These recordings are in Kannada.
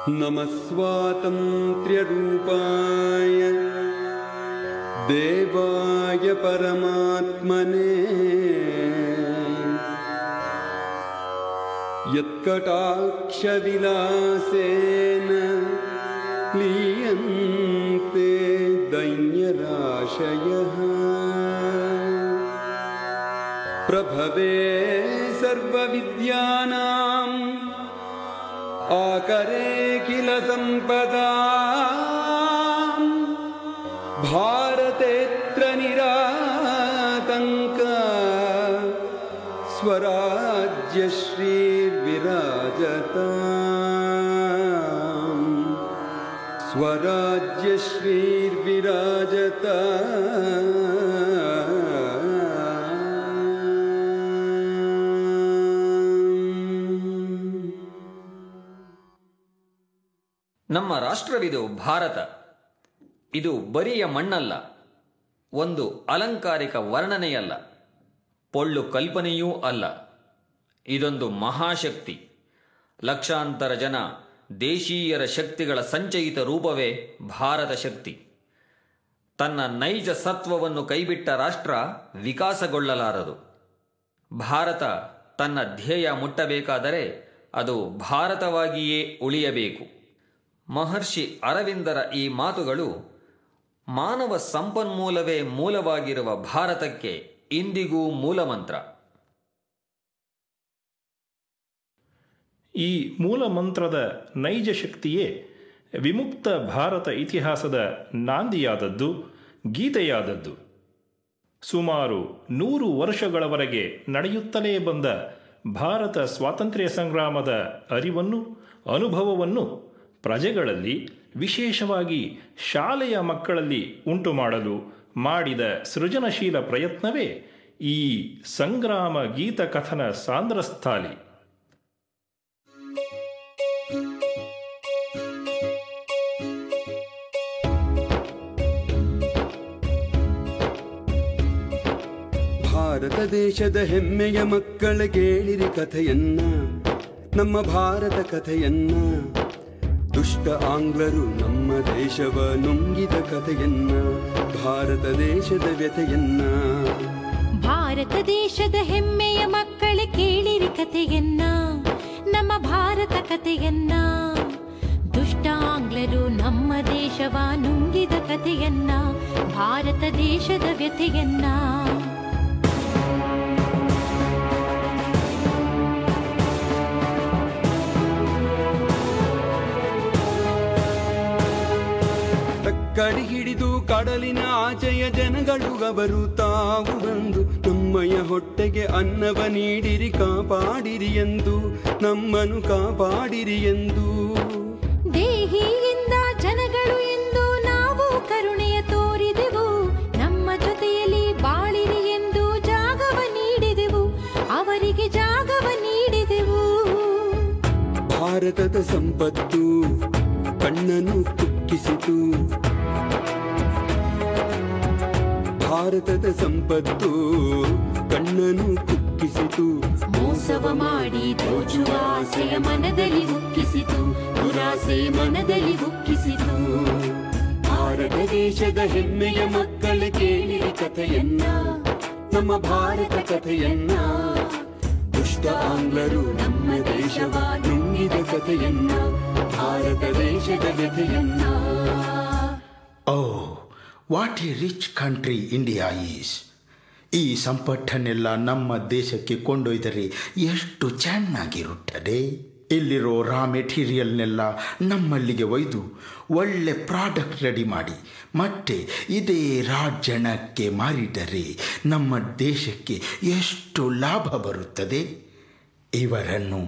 नमः स्वातन्त्र्यरूपाय देवाय परमात्मने यत्कटाक्षविलासेन लीयन्ते दैन्यराशयः प्रभवे सर्वविद्यानां आकरे किल सम्पदां भारतेऽत्र निरातङ्क स्वराज्यश्रीर्विराजताम् ನಮ್ಮ ರಾಷ್ಟ್ರವಿದು ಭಾರತ. ಇದು ಬರಿಯ ಮಣ್ಣಲ್ಲ, ಒಂದು ಅಲಂಕಾರಿಕ ವರ್ಣನೆಯಲ್ಲ, ಪೊಳ್ಳು ಕಲ್ಪನೆಯೂ ಅಲ್ಲ. ಇದೊಂದು ಮಹಾಶಕ್ತಿ. ಲಕ್ಷಾಂತರ ಜನ ದೇಶೀಯರ ಶಕ್ತಿಗಳ ಸಂಚಯಿತ ರೂಪವೇ ಭಾರತ ಶಕ್ತಿ. ತನ್ನ ನೈಜ ಸತ್ವವನ್ನು ಕೈಬಿಟ್ಟ ರಾಷ್ಟ್ರ ವಿಕಾಸಗೊಳ್ಳಲಾರದು. ಭಾರತ ತನ್ನ ಧ್ಯೇಯ ಮುಟ್ಟಬೇಕಾದರೆ ಅದು ಭಾರತವಾಗಿಯೇ ಉಳಿಯಬೇಕು. ಮಹರ್ಷಿ ಅರವಿಂದರ ಈ ಮಾತುಗಳು ಮಾನವ ಸಂಪನ್ಮೂಲವೇ ಮೂಲವಾಗಿರುವ ಭಾರತಕ್ಕೆ ಇಂದಿಗೂ ಮೂಲಮಂತ್ರ. ಈ ಮೂಲಮಂತ್ರದ ನೈಜ ಶಕ್ತಿಯೇ ವಿಮುಕ್ತ ಭಾರತ ಇತಿಹಾಸದ ನಾಂದಿಯಾದದ್ದು, ಗೀತೆಯಾದದ್ದು. ಸುಮಾರು 100 ವರ್ಷಗಳವರೆಗೆ ನಡೆಯುತ್ತಲೇ ಬಂದ ಭಾರತ ಸ್ವಾತಂತ್ರ್ಯ ಸಂಗ್ರಾಮದ ಅರಿವನ್ನು, ಅನುಭವವನ್ನು ಪ್ರಜೆಗಳಲ್ಲಿ, ವಿಶೇಷವಾಗಿ ಶಾಲೆಯ ಮಕ್ಕಳಲ್ಲಿ ಉಂಟು ಮಾಡಲು ಮಾಡಿದ ಸೃಜನಶೀಲ ಪ್ರಯತ್ನವೇ ಈ ಸಂಗ್ರಾಮ ಗೀತಕಥನ ಸಾಂದ್ರಸ್ಥಾಲಿ. ಭಾರತ ದೇಶದ ಹೆಮ್ಮೆಯ ಮಕ್ಕಳ ಕೇಳಿರಿ ಕಥೆಯನ್ನ, ನಮ್ಮ ಭಾರತ ಕಥೆಯನ್ನ. ದುಷ್ಟ ಆಂಗ್ಲರು ನಮ್ಮ ದೇಶವ ನುಂಗಿದ ಕಥೆಯನ್ನ, ಭಾರತ ದೇಶದ ವ್ಯಥೆಯನ್ನ. ಭಾರತ ದೇಶದ ಹೆಮ್ಮೆಯ ಮಕ್ಕಳ ಕೇಳಿರಿ ಕಥೆಯನ್ನ, ನಮ್ಮ ಭಾರತ ಕಥೆಯನ್ನ. ದುಷ್ಟ ಆಂಗ್ಲರು ನಮ್ಮ ದೇಶವ ನುಂಗಿದ ಕಥೆಯನ್ನ, ಭಾರತ ದೇಶದ ವ್ಯಥೆಯನ್ನ. ಕಡಿ ಹಿಡಿದು ಕಡಲಿನ ಆಚೆಯ ಜನಗಳು ಅವರು ತಾವು ಬಂದು ನಮ್ಮಯ ಹೊಟ್ಟೆಗೆ ಅನ್ನವ ನೀಡಿರಿ, ಕಾಪಾಡಿರಿ ಎಂದು, ನಮ್ಮನ್ನು ಕಾಪಾಡಿರಿ ಎಂದು. ದೇಹಿಯಿಂದ ಜನಗಳು ಎಂದು ನಾವು ಕರುಣೆಯ ತೋರಿದೆವು, ನಮ್ಮ ಜೊತೆಯಲ್ಲಿ ಬಾಳಿರಿ ಎಂದು ಜಾಗವ ನೀಡಿದೆವು, ಅವರಿಗೆ ಜಾಗವ ನೀಡಿದೆವು. ಭಾರತದ ಸಂಪತ್ತು ಕಣ್ಣನ್ನು ಕುಕ್ಕಿಸಿತು, ಭಾರತದ ಸಂಪತ್ತು ಕಣ್ಣನ್ನು ಕುಕ್ಕಿಸಿತು. ಮೋಸವ ಮಾಡಿ ದೋಚುವ ಆಸೆಯ ಮನದಲ್ಲಿ ಉಕ್ಕಿಸಿತು, ದುರಾಸೆ ಮನದಲ್ಲಿ ಉಕ್ಕಿಸಿತು. ಭಾರತ ದೇಶದ ಹೆಮ್ಮೆಯ ಮಕ್ಕಳ ಕೇಳಿರಿ ಕಥೆಯನ್ನ, ನಮ್ಮ ಭಾರತ ಕಥೆಯನ್ನ. ದುಷ್ಟ ಆಂಗ್ಲರು ನಮ್ಮ ದೇಶವ ನುಂಗಿದ ಕಥೆಯನ್ನ, ಭಾರತ ದೇಶದ ವ್ಯಥೆಯನ್ನ. Oh what a rich country India is. ಈ ಸಂಪತ್ತನ್ನೆಲ್ಲ ನಮ್ಮ ದೇಶಕ್ಕೆ ಕೊಂಡೊಯ್ದರೆ ಎಷ್ಟು ಚೆನ್ನಾಗಿರುತ್ತದೆ. ಇಲ್ಲಿರೋ ರಾ ಮೆಟೀರಿಯಲ್ನೆಲ್ಲ ನಮ್ಮಲ್ಲಿಗೆ ಒಯ್ದು ಒಳ್ಳೆ ಪ್ರಾಡಕ್ಟ್ ರೆಡಿ ಮಾಡಿ ಮತ್ತೆ ಇದೇ ರಾಜ್ಯಣಕ್ಕೆ ಮಾರಿದರೆ ನಮ್ಮ ದೇಶಕ್ಕೆ ಎಷ್ಟು ಲಾಭ ಬರುತ್ತದೆ. ಇವರನ್ನು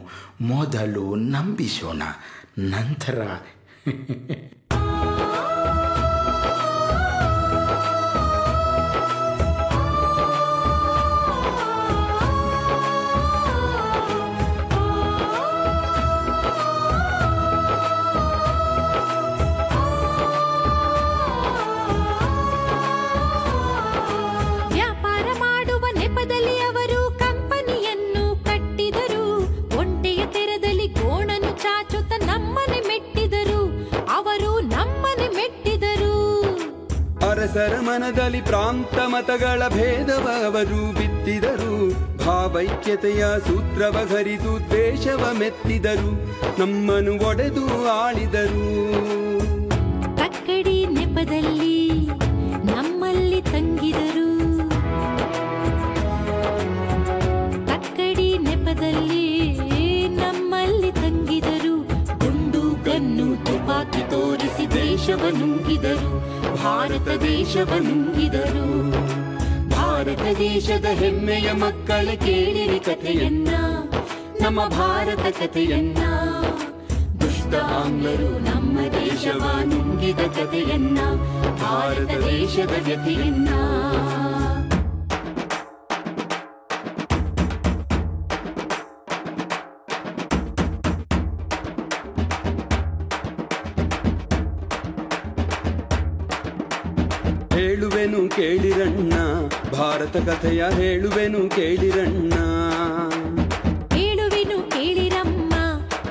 ಮೊದಲು ನಂಬಿಸೋಣ, ನಂತರ ಅರಸರ ಮನದಲ್ಲಿ ಪ್ರಾಂತ ಮತಗಳ ಭೇದವ ಅವರು ಬಿತ್ತಿದರು. ಭಾವೈಕ್ಯತೆಯ ಸೂತ್ರವ ಹರಿದು ದೇಶವ ಮೆತ್ತಿದರು. ನಮ್ಮನ್ನು ಒಡೆದು ಆಳಿದರು. ತಕ್ಕಡಿ ನೆಪದಲ್ಲಿ ನಮ್ಮಲ್ಲಿ ತಂಗಿದರು. ತಕ್ಕಡಿ ನೆಪದಲ್ಲಿ ನಮ್ಮಲ್ಲಿ ತಂಗಿದರು. ಗುಂಡು ಗನ್ನು ತುಪಾಕಿ ತೋರಿಸಿ ದೇಶವ ನುಂಗಿದರು. ಭಾರತ ದೇಶವ ನುಂಗಿದರು. ಭಾರತ ದೇಶದ ಹೆಮ್ಮೆಯ ಮಕ್ಕಳ ಕೇಳಿರಿ ಕಥೆಯನ್ನ, ನಮ್ಮ ಭಾರತ ಕಥೆಯನ್ನ. ದುಷ್ಟ ಆಂಗ್ಲರು ನಮ್ಮ ದೇಶವ ನುಂಗಿದ ಕಥೆಯನ್ನ, ಭಾರತ ದೇಶದ ವ್ಯಥೆಯನ್ನ. ಹೇಳುವೆನು ಕೇಳಿರಣ್ಣ, ಭಾರತ ಕಥೆಯ ಹೇಳುವೆನು ಕೇಳಿರಣ್ಣ. ಹೇಳುವೆನು ಕೇಳಿರಮ್ಮ,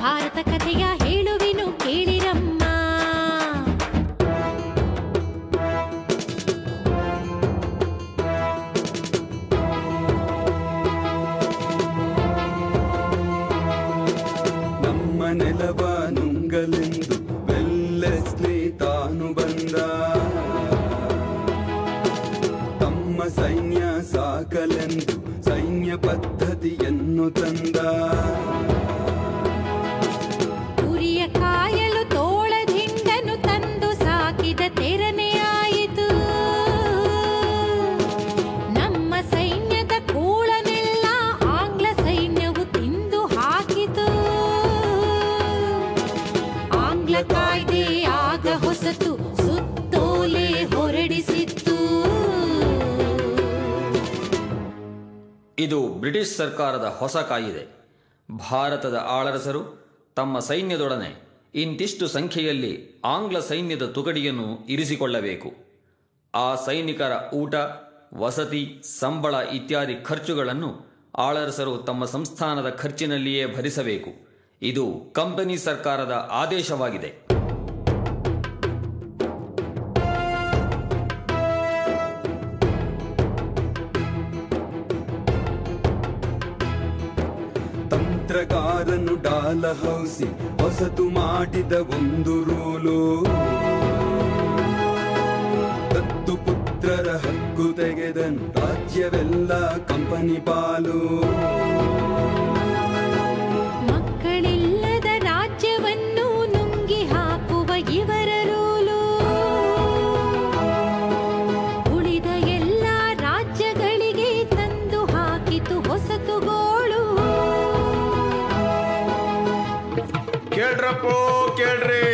ಭಾರತ ಕಥೆಯ ಹೇಳುವೆನು ಕೇಳಿರಮ್ಮ. ನಮ್ಮ ನೆಲವ ನುಂಗಲೆಂದು ವೆಲ್ಲೆಸ್ಲಿ ತಾನು ಬಂದ. ಸೈನ್ಯ ಸಾಕಲೆಂದು ಸೈನ್ಯ ಪದ್ಧತಿಯನ್ನು ತಂದ. ಉರಿಯ ಕಾಯಲು ತೋಳದಿಂಡನು ತಂದು ಸಾಕಿದ ತೆರನೆಯಾಯಿತು. ನಮ್ಮ ಸೈನ್ಯದ ಕೂಳನೆಲ್ಲ ಆಂಗ್ಲ ಸೈನ್ಯವು ತಿಂದು ಹಾಕಿತು. ಆಂಗ್ಲ ಕಾಯ್ದೆ ಆಗ ಹೊಸತು ಸುತ್ತೋಲೆ ಹೊರಡಿಸಿತ್ತು. ಇದು ಬ್ರಿಟಿಷ್ ಸರ್ಕಾರದ ಹೊಸ ಕಾಯಿದೆ. ಭಾರತದ ಆಳರಸರು ತಮ್ಮ ಸೈನ್ಯದೊಡನೆ ಇಂತಿಷ್ಟು ಸಂಖ್ಯೆಯಲ್ಲಿ ಆಂಗ್ಲ ಸೈನ್ಯದ ತುಕಡಿಯನ್ನು ಇರಿಸಿಕೊಳ್ಳಬೇಕು. ಆ ಸೈನಿಕರ ಊಟ, ವಸತಿ, ಸಂಬಳ ಇತ್ಯಾದಿ ಖರ್ಚುಗಳನ್ನು ಆಳರಸರು ತಮ್ಮ ಸಂಸ್ಥಾನದ ಖರ್ಚಿನಲ್ಲಿಯೇ ಭರಿಸಬೇಕು. ಇದು ಕಂಪನಿ ಸರ್ಕಾರದ ಆದೇಶವಾಗಿದೆ. ತಂತ್ರಗಾರನು ಡಾಲಹೌಸಿ ಹೊಸತು ಮಾಡಿದ ಒಂದು ರೂಲು. ದತ್ತು ಪುತ್ರರ ಹಕ್ಕು ತೆಗೆದನು, ರಾಜ್ಯವೆಲ್ಲ ಕಂಪನಿ ಪಾಲು. ಮಕ್ಕಳಿಲ್ಲದ ರಾಜ್ಯವನ್ನು ನುಂಗಿ ಹಾಕುವ ಇವರ ರೂಲು. ಉಳಿದ ಎಲ್ಲ ರಾಜ್ಯಗಳಿಗೆ ತಂದು ಹಾಕಿತು ಹೊಸತುಗೋಳು. ಕೇಳ್ರಪ್ಪೋ ಕೇಳ್ರಿ,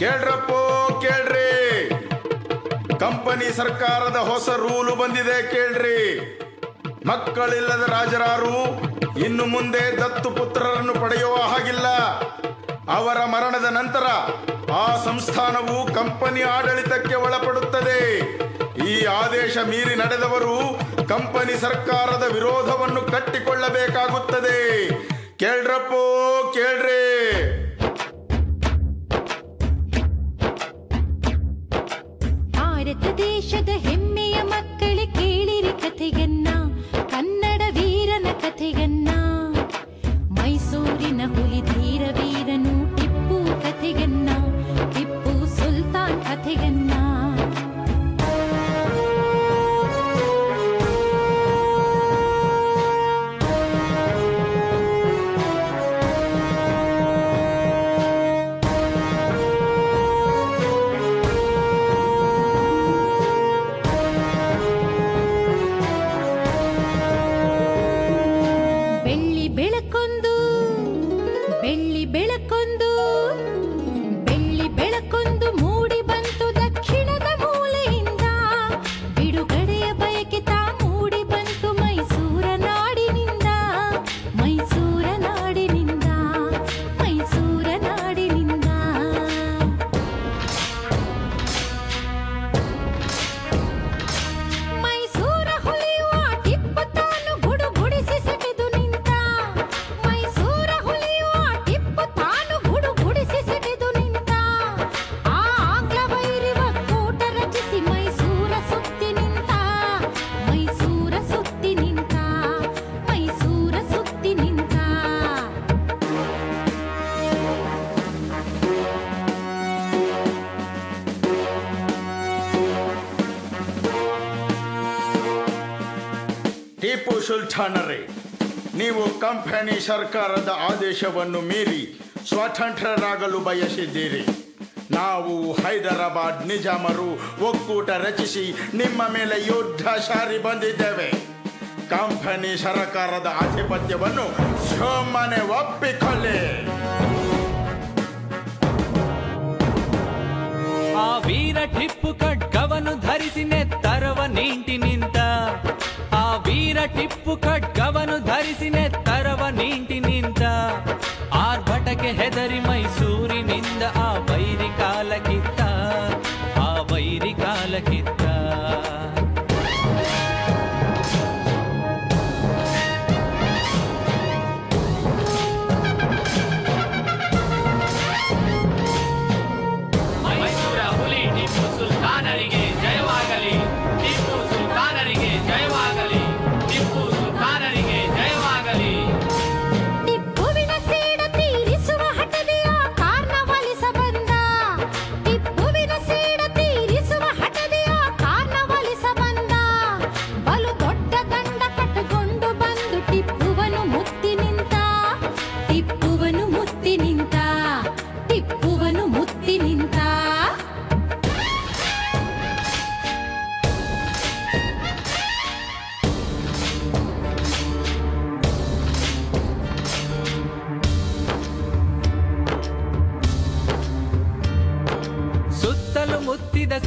ಕೇಳ್ರಪ್ಪೋ ಕೇಳ್ರಿ, ಕಂಪನಿ ಸರ್ಕಾರದ ಹೊಸ ರೂಲು ಬಂದಿದೆ ಕೇಳ್ರಿ. ಮಕ್ಕಳಿಲ್ಲದ ರಾಜರಾರು ಇನ್ನು ಮುಂದೆ ದತ್ತು ಪುತ್ರರನ್ನು ಪಡೆಯುವ ಹಾಗಿಲ್ಲ. ಅವರ ಮರಣದ ನಂತರ ಆ ಸಂಸ್ಥಾನವು ಕಂಪನಿ ಆಡಳಿತಕ್ಕೆ ಒಳಪಡುತ್ತದೆ. ಈ ಆದೇಶ ಮೀರಿ ನಡೆದವರು ಕಂಪನಿ ಸರ್ಕಾರದ ವಿರೋಧವನ್ನು ಕಟ್ಟಿಕೊಳ್ಳಬೇಕಾಗುತ್ತದೆ. ಕೇಳ್ರಪ್ಪೋ ಕೇಳ್ರಿ. ಭಾರತ ದೇಶದ ಹೆಮ್ಮೆಯ ಮಕ್ಕಳೇ ಕೇಳಿರಿ ಕಥೆಯನ್ನ, ಕನ್ನಡ ವೀರನ ಕಥೆಯನ್ನ. ಮೈಸೂರಿನ ಹುಲಿ ಧೀರ ವೀರನು ಟಿಪ್ಪು ಕಥೆಯನ್ನ, ಟಿಪ್ಪು ಸುಲ್ತಾನ್ ಕಥೆಯನ್ನ. ಟಿಪ್ಪು ಸುಲ್ತಾನರೇ, ನೀವು ಕಂಪನಿ ಸರ್ಕಾರದ ಆದೇಶವನ್ನು ಮೀರಿ ಸ್ವಾತಂತ್ರ್ಯರಾಗಲು ಬಯಸಿದ್ದೀರಿ. ನಾವು ಹೈದರಾಬಾದ್ ನಿಜಾಮರು ಒಕ್ಕೂಟ ರಚಿಸಿ ನಿಮ್ಮ ಮೇಲೆ ಯುದ್ಧ ಸಾರಿ ಬಂದಿದ್ದೇವೆ. ಕಂಪನಿ ಸರ್ಕಾರದ ಆಧಿಪತ್ಯವನ್ನು ಸುಮ್ಮನೆ ಒಪ್ಪಿಕೊಳ್ಳಿ. ಆ ವೀರ ಟಿಪ್ಪು ಖಡ್ಗವನ್ನು ಧರಿಸಿ ನೆತ್ತರವ ನೀಂಟಿ ನಿಂತ, ಆ ವೀರ ಟಿಪ್ಪು ಖಡ್ಗವನ್ನು ಧರಿಸಿ ನೆತ್ತರವ ನೀಂಟಿ ನಿಂತ, ಆರ್ಭಟಕ್ಕೆ ಹೆದರಿ ಮೈಸೂರಿನಿಂದ ಆ ವೈರಿ ಕಾಲ ಕಿತ್ತ, ಆ ವೈರಿ ಕಾಲ ಕಿತ್ತ.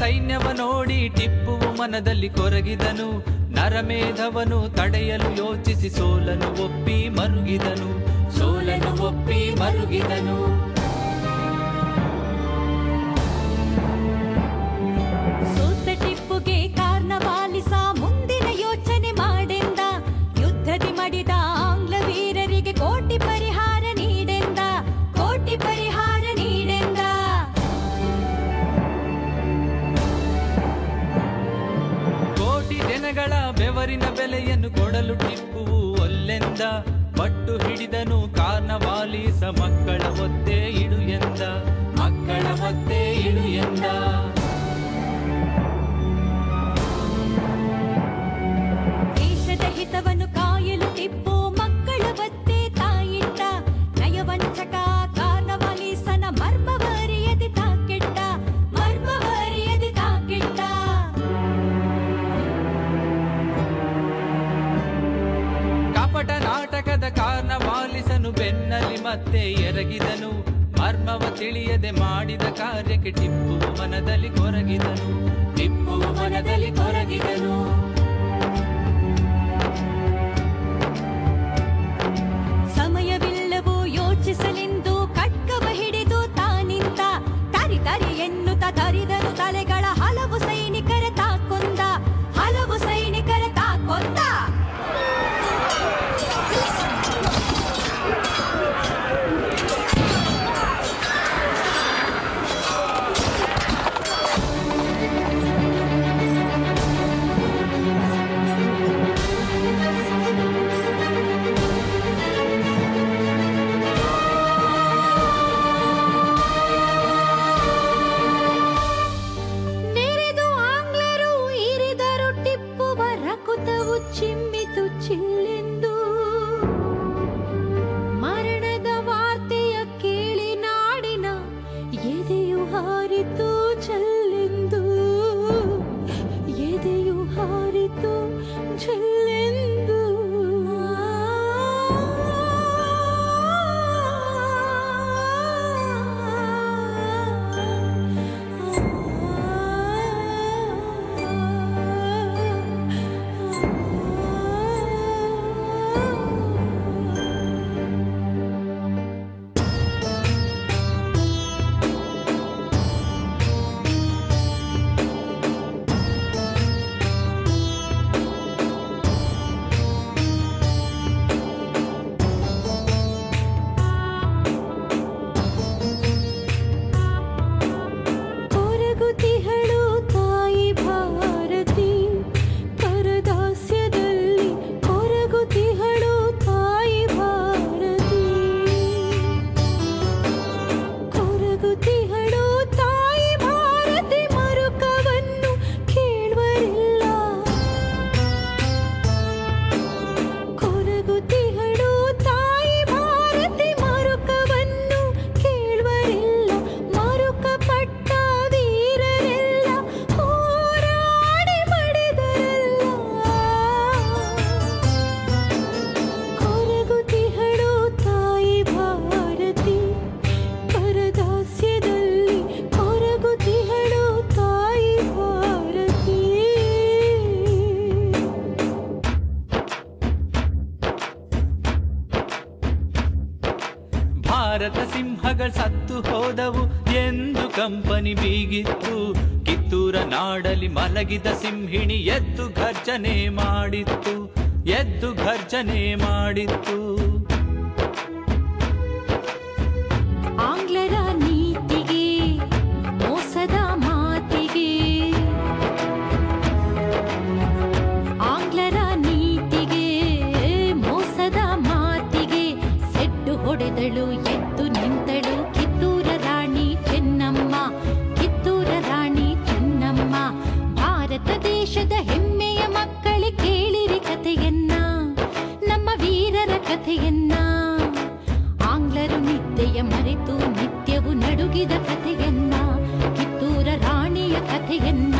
ಸೈನ್ಯವ ನೋಡಿ ಟಿಪ್ಪುವು ಮನದಲ್ಲಿ ಕೊರಗಿದನು, ನರಮೇಧವನು ತಡೆಯಲು ಯೋಚಿಸಿ ಸೋಲನು ಒಪ್ಪಿ ಮರುಗಿದನು, ಸೋಲನು ಒಪ್ಪಿ ಮರುಗಿದನು. ಸೋತ ಟಿಪ್ಪುಗೆ ಕಾರ್ನವಾಲಿಸ ಮುಂದಿನ ಯೋಚನೆ ಮಾಡೆಂದ, ಯುದ್ಧದಿ ಮಡಿದ ಆಂಗ್ಲ ವೀರರಿಗೆ ಕೋಟಿ ಪರಿಹಾರ ನೀಡೆಂದ, ಕೋಟಿ ಪರಿಹಾರ ನೀಡೆಂದ. ಜನಗಳ ಬೆವರಿನ ಬೆಲೆಯನ್ನು ಕೊಡಲು ಟಿಪ್ಪುವು ಒಲ್ಲೆಂದ, ಪಟ್ಟು ಹಿಡಿದನು ಕಾರ್ನವಾಲಿಸ ಮಕ್ಕಳ ಒತ್ತೆ ಇಡು ಎಂದ, ಮಕ್ಕಳ ಒತ್ತೆ ಇಡು ಎಂದ. ದೇಶದ ಹಿತವನ್ನು ಕಾಯಲು ಟಿಪ್ಪು ಮಕ್ಕಳ ಒತ್ತೆ ತಾಯಿಟ್ಟ, ನಯವಂಚಕ ಕಾರ್ನವಾಲಿಸನ ಮರ್ಮವರಿಯದೆ ತಾಕೆಟ್ಟ, ಮರ್ಮವರಿಯದೆ ತಾಕೆಟ್ಟ. ಕಪಟ ನಾಟಕದ ಕಾರ್ನವಾಲಿಸನು ಬೆನ್ನಲಿ ಮತ್ತೆ ಎರಗಿದನು, ಮರ್ಮವ ತಿಳಿಯದೆ ಮಾಡಿದ ಕಾರ್ಯಕ್ಕೆ ಟಿಪ್ಪು ಮನದಲ್ಲಿ ಕೊರಗಿದನು, ಟಿಪ್ಪು ಮನದಲ್ಲಿ ಕೊರಗಿದನು. ಸಮಯವಿಲ್ಲವೋ ಯೋಚಿಸಲೆಂದು ಖಡ್ಗವ ಹಿಡಿದು ತಾನಿಂತ, ತರಿ ತರಿ ಎನ್ನುತ್ತ ತರಿದನು ತಲೆಗಳ ಹಲವು ಸೈನಿಕರ ತಾಕೊಂದ, ಹಲವು ಸೈನಿಕರ ತಾಕೊಂದ. ಭಾರತ ಸಿಂಹಗಳು ಸತ್ತು ಹೋದವು ಎಂದು ಕಂಪನಿ ಬೀಗಿತ್ತು. ಕಿತ್ತೂರ ನಾಡಲಿ ಮಲಗಿದ ಸಿಂಹಿಣಿ ಎದ್ದು ಘರ್ಜನೆ ಮಾಡಿತ್ತು, ಎದ್ದು ಘರ್ಜನೆ ಮಾಡಿತ್ತು. ಆಂಗ್ಲರ ನೀತಿಗೆ ಮೋಸದ ಮಾತಿಗೆ, ಆಂಗ್ಲರ ನೀತಿಗೆ ಮೋಸದ ಮಾತಿಗೆ ಸೆಡ್ಡು ಹೊಡೆದಳು, ಎದ್ದು ನಿಂತಳು ಕಿತ್ತೂರ ರಾಣಿ ಚೆನ್ನಮ್ಮ, ಕಿತ್ತೂರ ರಾಣಿ ಚೆನ್ನಮ್ಮ. ಭಾರತ ದೇಶದ ಹೆಮ್ಮೆಯ ಮಕ್ಕಳೇ ಕೇಳಿರಿ ಕಥೆಯನ್ನ, ನಮ್ಮ ವೀರರ ಕಥೆಯನ್ನ. ಆಂಗ್ಲರು ನಿದ್ದೆಯ ಮರೆತು ನಿತ್ಯವು ನಡುಗಿದ ಕಥೆಯನ್ನ, ಕಿತ್ತೂರ ರಾಣಿಯ ಕಥೆಯನ್ನ.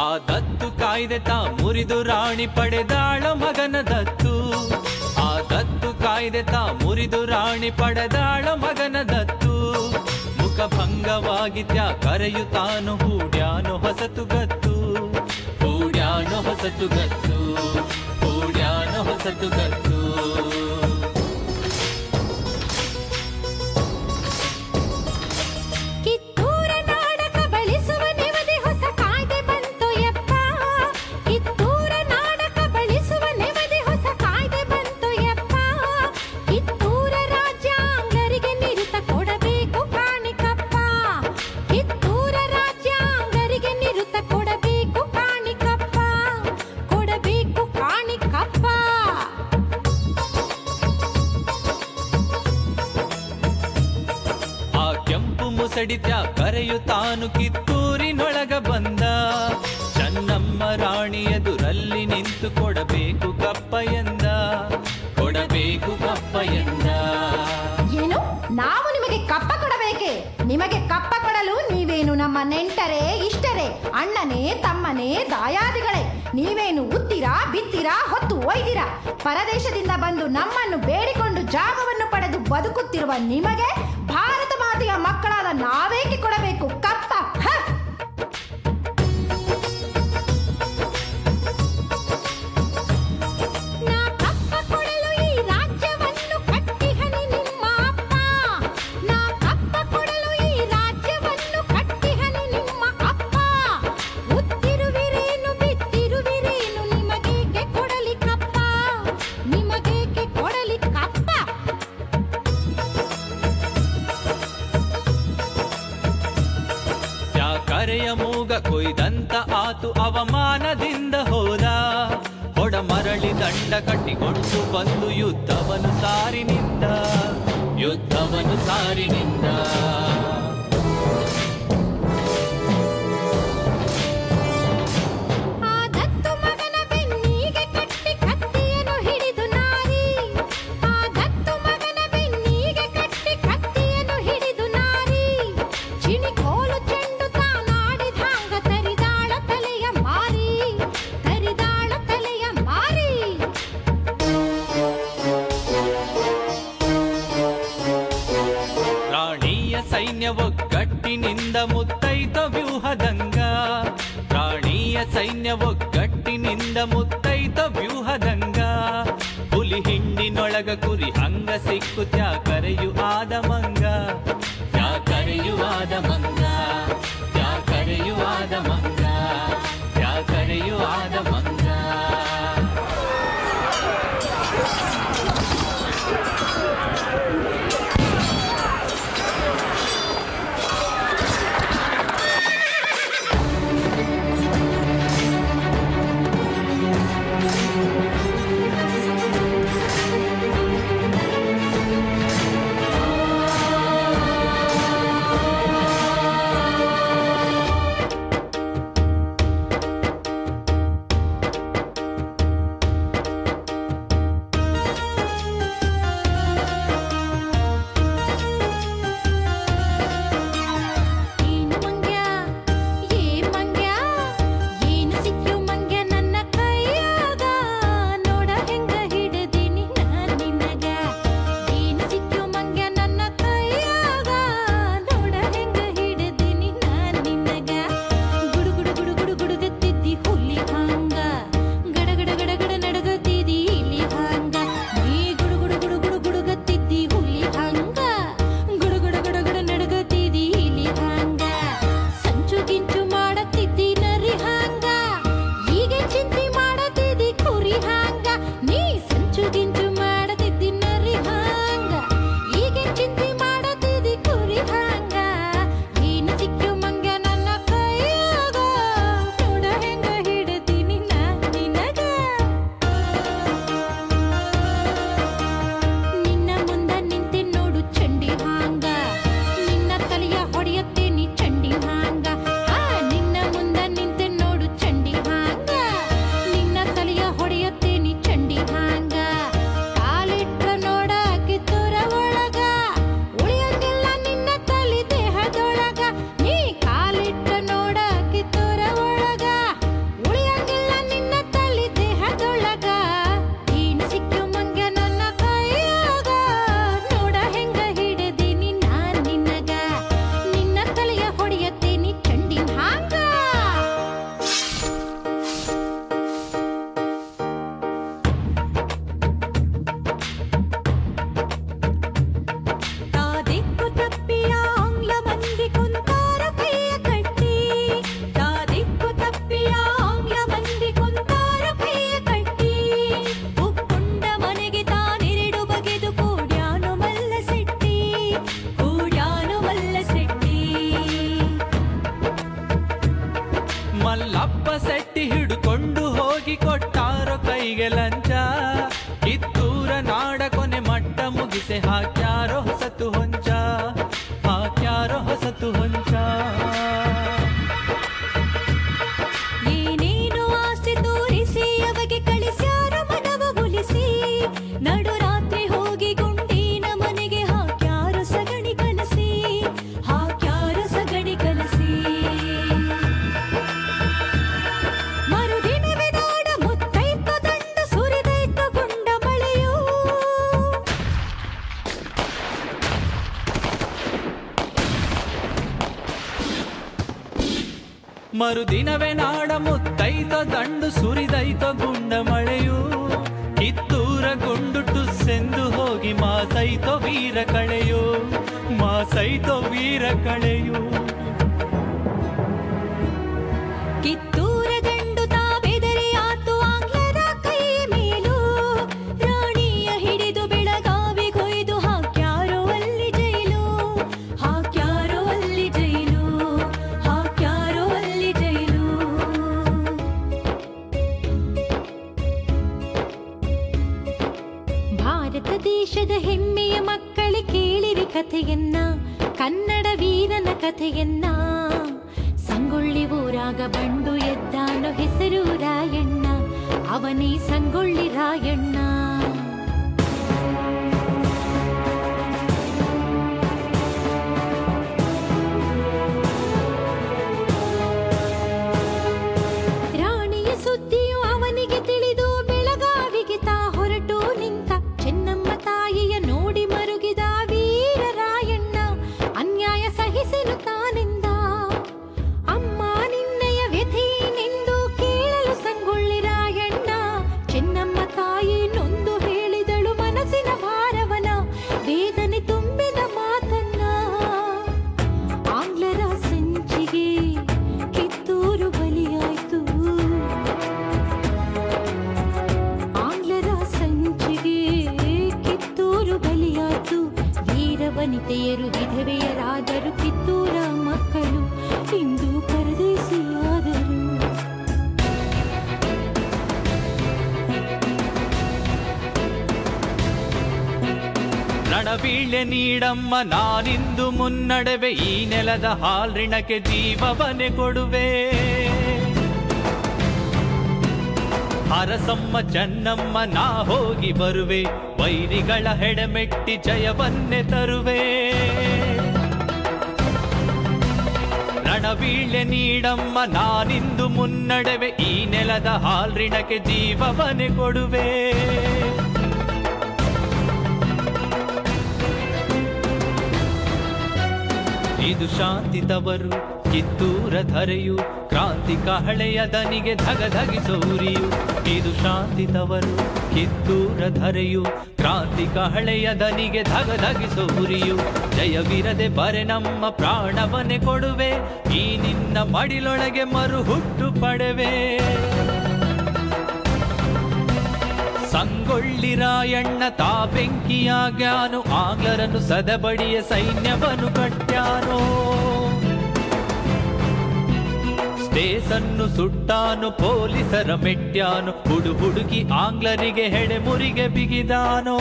ಆ ದತ್ತು ಕಾಯ್ದೆ ತಾ ಮುರಿದು ರಾಣಿ ಪಡೆದಾಳ ಮಗನ ದತ್ತು. ಆ ದತ್ತು ಕಾಯ್ದೆ ತಾ ಮುರಿದು ರಾಣಿ ಪಡೆದಾಳ ಮಗನ ದತ್ತು. ಮುಖಭಂಗವಾಗಿತ್ಯ ಕರೆಯುತ್ತಾನು ಹೂಡ್ಯಾನು ಹೊಸತು ಗತ್ತು, ಹೂಡ್ಯಾನು ಹೊಸತು ಗತ್ತು, ಹೂಡ್ಯಾನು ಹೊಸತು ಗತ್ತು. ಕಿತ್ತೂರ ನಾಡ ಕಬಳಿಸುವ ನೆವದೆ ಹೊಸ ಕಾಯ್ದೆ ಬಂತು ಯಪ್ಪ, ಕಿತ್ತೂರ ನಾಡ ಕಬಳಿಸುವ ನೆವದೆ ಹೊಸ ಕಾಯ್ದೆ ಬಂತು ಯಪ್ಪ. ಕಿತ್ತೂರ ರಾಜ್ಯ ಆಂಗ್ಲರಿಗೆ ನಿರುತ ಕೊಡಬೇಕು ಕಾಣಿಕಪ್ಪ, ಕಿತ್ತೂರ ರಾಜ್ಯ ಆಂಗ್ಲರಿಗೆ ನಿರುತ ಕೊಡಬೇಕು ಕಾಣಿಕಪ್ಪ, ಕೊಡಬೇಕು ಕಾಣಿಕಪ್ಪ. ಆ ಕೆಂಪು ಮುಸಡಿತ್ಯ ಕರೆಯುತ್ತಾನು ಕಿತ್ತೂರಿನೊಳಗ ಬಂದ. ಚೆನ್ನಮ್ಮ ರಾಣಿ ಎದುರಲ್ಲಿ ನಿಂತು ಕೊಡಬೇಕು ಕಪ್ಪ ಎಂದ, ಕೊಡಬೇಕು ಕಪ್ಪ ಎಂದ. ಏನು, ನಾವು ನಿಮಗೆ ಕಪ್ಪ ಕೊಡಬೇಕೆ? ನಿಮಗೆ ಕಪ್ಪ ಕೊಡಲು ನೀವೇನು ನಮ್ಮ ನೆಂಟರೇ, ಇಷ್ಟರೇ, ಅಣ್ಣನೇ, ತಮ್ಮನೇ, ದಾಯಾದಿಗಳೇ? ನೀವೇನು ಉತ್ತೀರಾ, ಬಿತ್ತೀರಾ, ಹೊತ್ತು ಒಯ್ದಿರಾ? ಪರದೇಶದಿಂದ ಬಂದು ನಮ್ಮನ್ನು ಬೇಡಿಕೊಂಡು ಜಾಗವನ್ನು ಪಡೆದು ಬದುಕುತ್ತಿರುವ ನಿಮಗೆ ಭಾರತ ಮಾತೆಯ ಮಕ್ಕಳಾದ ನಾವೇಕೆ ಕೊಡಬೇಕು ಕಪ್ಪ? ನಾ ಕಪ್ಪ ಕೊಡಲು ಈ ರಾಜ್ಯವನ್ನು ಕಟ್ಟಿಹನಿ ನಿಮ್ಮ ಅಪ್ಪ, ನಾ ಕಪ್ಪ ಕೊಡಲು ಈ ರಾಜ್ಯವನ್ನು ಕಟ್ಟಿಹನಿ ನಿಮ್ಮ ಅಪ್ಪ. ಉತ್ತಿರುವಿರೇನು ಬಿತ್ತಿರುವಿರೇನು ನಿಮಗೇಕೆ ಕೊಡಲಿ ಕಪ್ಪ, ನಿಮಗೇಕೆ ಕೊಡಲಿ ಕಪ್ಪ. ಕರೆಯ ಮೂಗ ಕೊಯ್ದಂತ ಆತು ಅವಮಾನದಿಂದ ಹೋದ. ಹೊಡ ಮರಳಿ ದಂಡ ಕಟ್ಟಿಕೊಂಡು ಬಂದು ಯುದ್ಧವನ್ನು ಸಾರಿನಿಂದ, ಯುದ್ಧವನ್ನು ಸಾರಿನಿಂದ. ಆ ದತ್ತು ಮಗನ ಬೆನ್ನಿಗೆ ಕಟ್ಟಿ ಕತ್ತಿಯನ್ನು ಹಿಡಿದು ನಾರಿ, ಆ ದತ್ತು ಮಗನ ಬೆನ್ನಿಗೆ ಕಟ್ಟಿ ಕತ್ತಿಯನ್ನು ಹಿಡಿದು ನಾರಿ. ಚಿಣಿಕೋಲು ಚೆಂಡು ತಾನಾಡಿದಾಂಗ ತರಿದಾಳ ತಲೆಯ ಮಾರಿ, ತರಿದಾಳ ತಲೆಯ ಮಾರಿ. ರಾಣಿಯ ಸೈನ್ಯ ಒಗ್ಗಟ್ಟಿನಿಂದ ಮುತ್ತೈತ ವ್ಯೂಹದಂಗ, ರಾಣಿಯ ಸೈನ್ಯ ಒಗ್ಗಟ್ಟಿನಿಂದ ಮುತ್ತೈತ ವ್ಯೂಹದಂಗ. ಹುಲಿ ಹಿಂಡಿನೊಳಗ ಕುರಿ ಹಂಗ ಸಿಕ್ಕು ತ್ಯಾಕರೆಯು ಆದ ಮಂಗ, ತ್ಯಾಕರೆಯು ಆದ ಮಂಗ, ತ್ಯಾಕರೆಯು ಆದ ಮಂಗ, ತ್ಯಾಕರೆಯು ಆದ ಮಂಗ. ಲಂಚ. ಕಿತ್ತೂರ ನಾಡ ಕೊನೆ ಮಟ್ಟ ಮುಗಿಸೆ ಹಾಕ್ಯಾರೋ ಹೊಸತು ಹೊಂಚ, ಹಾಕ್ಯಾರೋ ಹೊಸತು ಹೊಂಚ. ಏನೇನು ಆಸೆ ತೋರಿಸಿ ಅವಗೆ ಕಳಿಸ್ಯಾರೋ ಮನವ ಒಲಿಸಿ, ನಡು ರಾತ್ರಿ ಹೋಗಿ ಗುಂಡಿನ ಮನೆಗೆ ಹಾಕ್ಯಾರೋ ಸಗಣಿ ಕಲಸಿ, ಹಾಕ್ಯಾರೋ ಸಗಣಿ ಕಲಸಿ. ಮರುದಿನವೇ ನಾಡ ಮುತ್ತೈತ ದಂಡ ಸುರಿದೈತ ಗುಂಡ ಮಳೆಯು. ಮರುದಿನವೇ ನಾಡ ಮುತ್ತೈತ ದಂಡು ಸುರಿದೈತ ಗುಂಡ ಮಳೆಯು. ಕಿತ್ತೂರ ಗುಂಡು ಟುಸ್ಸೆಂದು ಹೋಗಿ ಮಾಸೈತೋ ವೀರ ಕಳೆಯು, ಮಾಸೈತೋ ವೀರ ಕಳೆಯು. ಕಿತ್ತೂರ ದಂಡು ತಾವೆದರೆ ಆತು ಆಂಗ್ಲರ ಕೈ ಮೇಲು, ರಾಣಿಯ ಹಿಡಿದು ಬೆಳಗಾವಿ ಕೊಯ್ದು ಹಾಕ್ಯಾರೋ ಅಲ್ಲಿ ಜೈಲು, ಹಾಕ್ಯಾರೋ ಅಲ್ಲಿ ಜೈಲು, ಹಾಕ್ಯಾರೋ ಅಲ್ಲಿ ಜೈಲು. ಭಾರತ ದೇಶದ ಹೆಮ್ಮೆಯ ಮಕ್ಕಳೇ ಕೇಳಿರಿ ಕಥೆಯನ್ನ, ಕನ್ನಡ ವೀರನ ಕಥೆಯನ್ನ. ಸಂಗೊಳ್ಳಿ ಊರಾಗ ಬಂಡು ಎದ್ದಾನೋ ಹೆಸರು ರಾಯಣ್ಣ, ಅವನೇ ಸಂಗೊಳ್ಳಿ ರಾಯಣ್ಣ. ರಾಣಿಯ ಸುದ್ದಿಯು ಅವನಿಗೆ ತಿಳಿದು ಬೆಳಗಾವಿಗೆ ತಾ ಹೊರಟು ನಿಂತ. ಚೆನ್ನಮ್ಮ ತಾಯಿಯ ನೋಡಿ ಮರುಗಿದ ವೀರ ರಾಯಣ್ಣ, ಅನ್ಯಾಯ ಸಹಿಸೆನು ತಾನೆಂದ. ಅಮ್ಮ ನಿನ್ನಯ ವ್ಯಥೆಯೇನೆಂದು ಕೇಳಲು ಸಂಗೊಳ್ಳಿ ರಾಯಣ್ಣ, ಚೆನ್ನಮ್ಮ ತಾಯಿ ನೊಂದು ಹೇಳಿದಳು ಮನಸ್ಸಿನ ಭಾರವನ, ವೇದನೆ ತುಂಬಿದ ಮಾತನ್ನ. ಆಂಗ್ಲರ ಸಂಚಿಗೆ ಕಿತ್ತೂರು ಬಲಿಯಾಯ್ತು, ಆಂಗ್ಲರ ಸಂಚಿಗೆ ಕಿತ್ತೂರು ಬಲಿಯಾಯ್ತು. ವೀರ ವನಿತೆಯರು ವಿಧವೆಯರಾದರು, ಕಿತ್ತೂರ ಮಕ್ಕಳು ಇಂದು ಪರದೇಶಿಯಾದರು. ರಣಬೀಳ್ಯ ನೀಡಮ್ಮ ನಾನಿಂದು ಮುನ್ನಡೆವೆ, ಈ ನೆಲದ ಹಾಲ್ರಿಣಕ್ಕೆ ಜೀವವನೆ ಕೊಡುವೆ. ಅರಸಮ್ಮ ಚೆನ್ನಮ್ಮ ನಾ ಹೋಗಿ ಬರುವೆ, ವೈರಿಗಳ ಹೆಡೆಮೆಟ್ಟಿ ಜಯವನ್ನೇ ತರುವೆ. ರಣಬೀಳ್ಯ ನೀಡಮ್ಮ ನಾನಿಂದು ಮುನ್ನಡೆವೆ, ಈ ನೆಲದ ಹಾಲ್ರಿಣಕ್ಕೆ ಜೀವವನೆ ಕೊಡುವೆ. ಇದು ಶಾಂತಿ ತವರು ಕಿತ್ತೂರ ಧರೆಯು, ಕ್ರಾಂತಿ ಕಹಳೆಯ ದನಿಗೆ ಧಗಧಗಿಸೌರಿಯು. ಇದು ಶಾಂತಿ ತವರು ಕಿತ್ತೂರ ಧರೆಯು, ಕ್ರಾಂತಿ ಕಹಳೆಯ ದನಿಗೆ ಧಗಧಗಿಸೌರಿಯು. ಜಯವಿರದೆ ಬರೆ ನಮ್ಮ ಪ್ರಾಣವನ್ನೇ ಕೊಡುವೆ, ಈ ನಿನ್ನ ಮಡಿಲೊಳಗೆ ಮರು ಹುಟ್ಟು ಪಡೆವೆ. ಸಂಗೊಳ್ಳಿ ರಾಯಣ್ಣ ತಾ ಬೆಂಕಿಯಾಗ್ಯಾನು, ಆಂಗ್ಲರನ್ನು ಸದಬಡಿಯ ಸೈನ್ಯವನ್ನು ಕಟ್ಟ್ಯಾನೋ. ಸ್ಟೇಷನ್ನು ಸುಟ್ಟಾನು, ಪೊಲೀಸರ ಮೆಟ್ಟ್ಯಾನು, ಹುಡುಕಿ ಆಂಗ್ಲರಿಗೆ ಹೆಡೆಮುರಿಗೆ ಬಿಗಿದಾನೋ.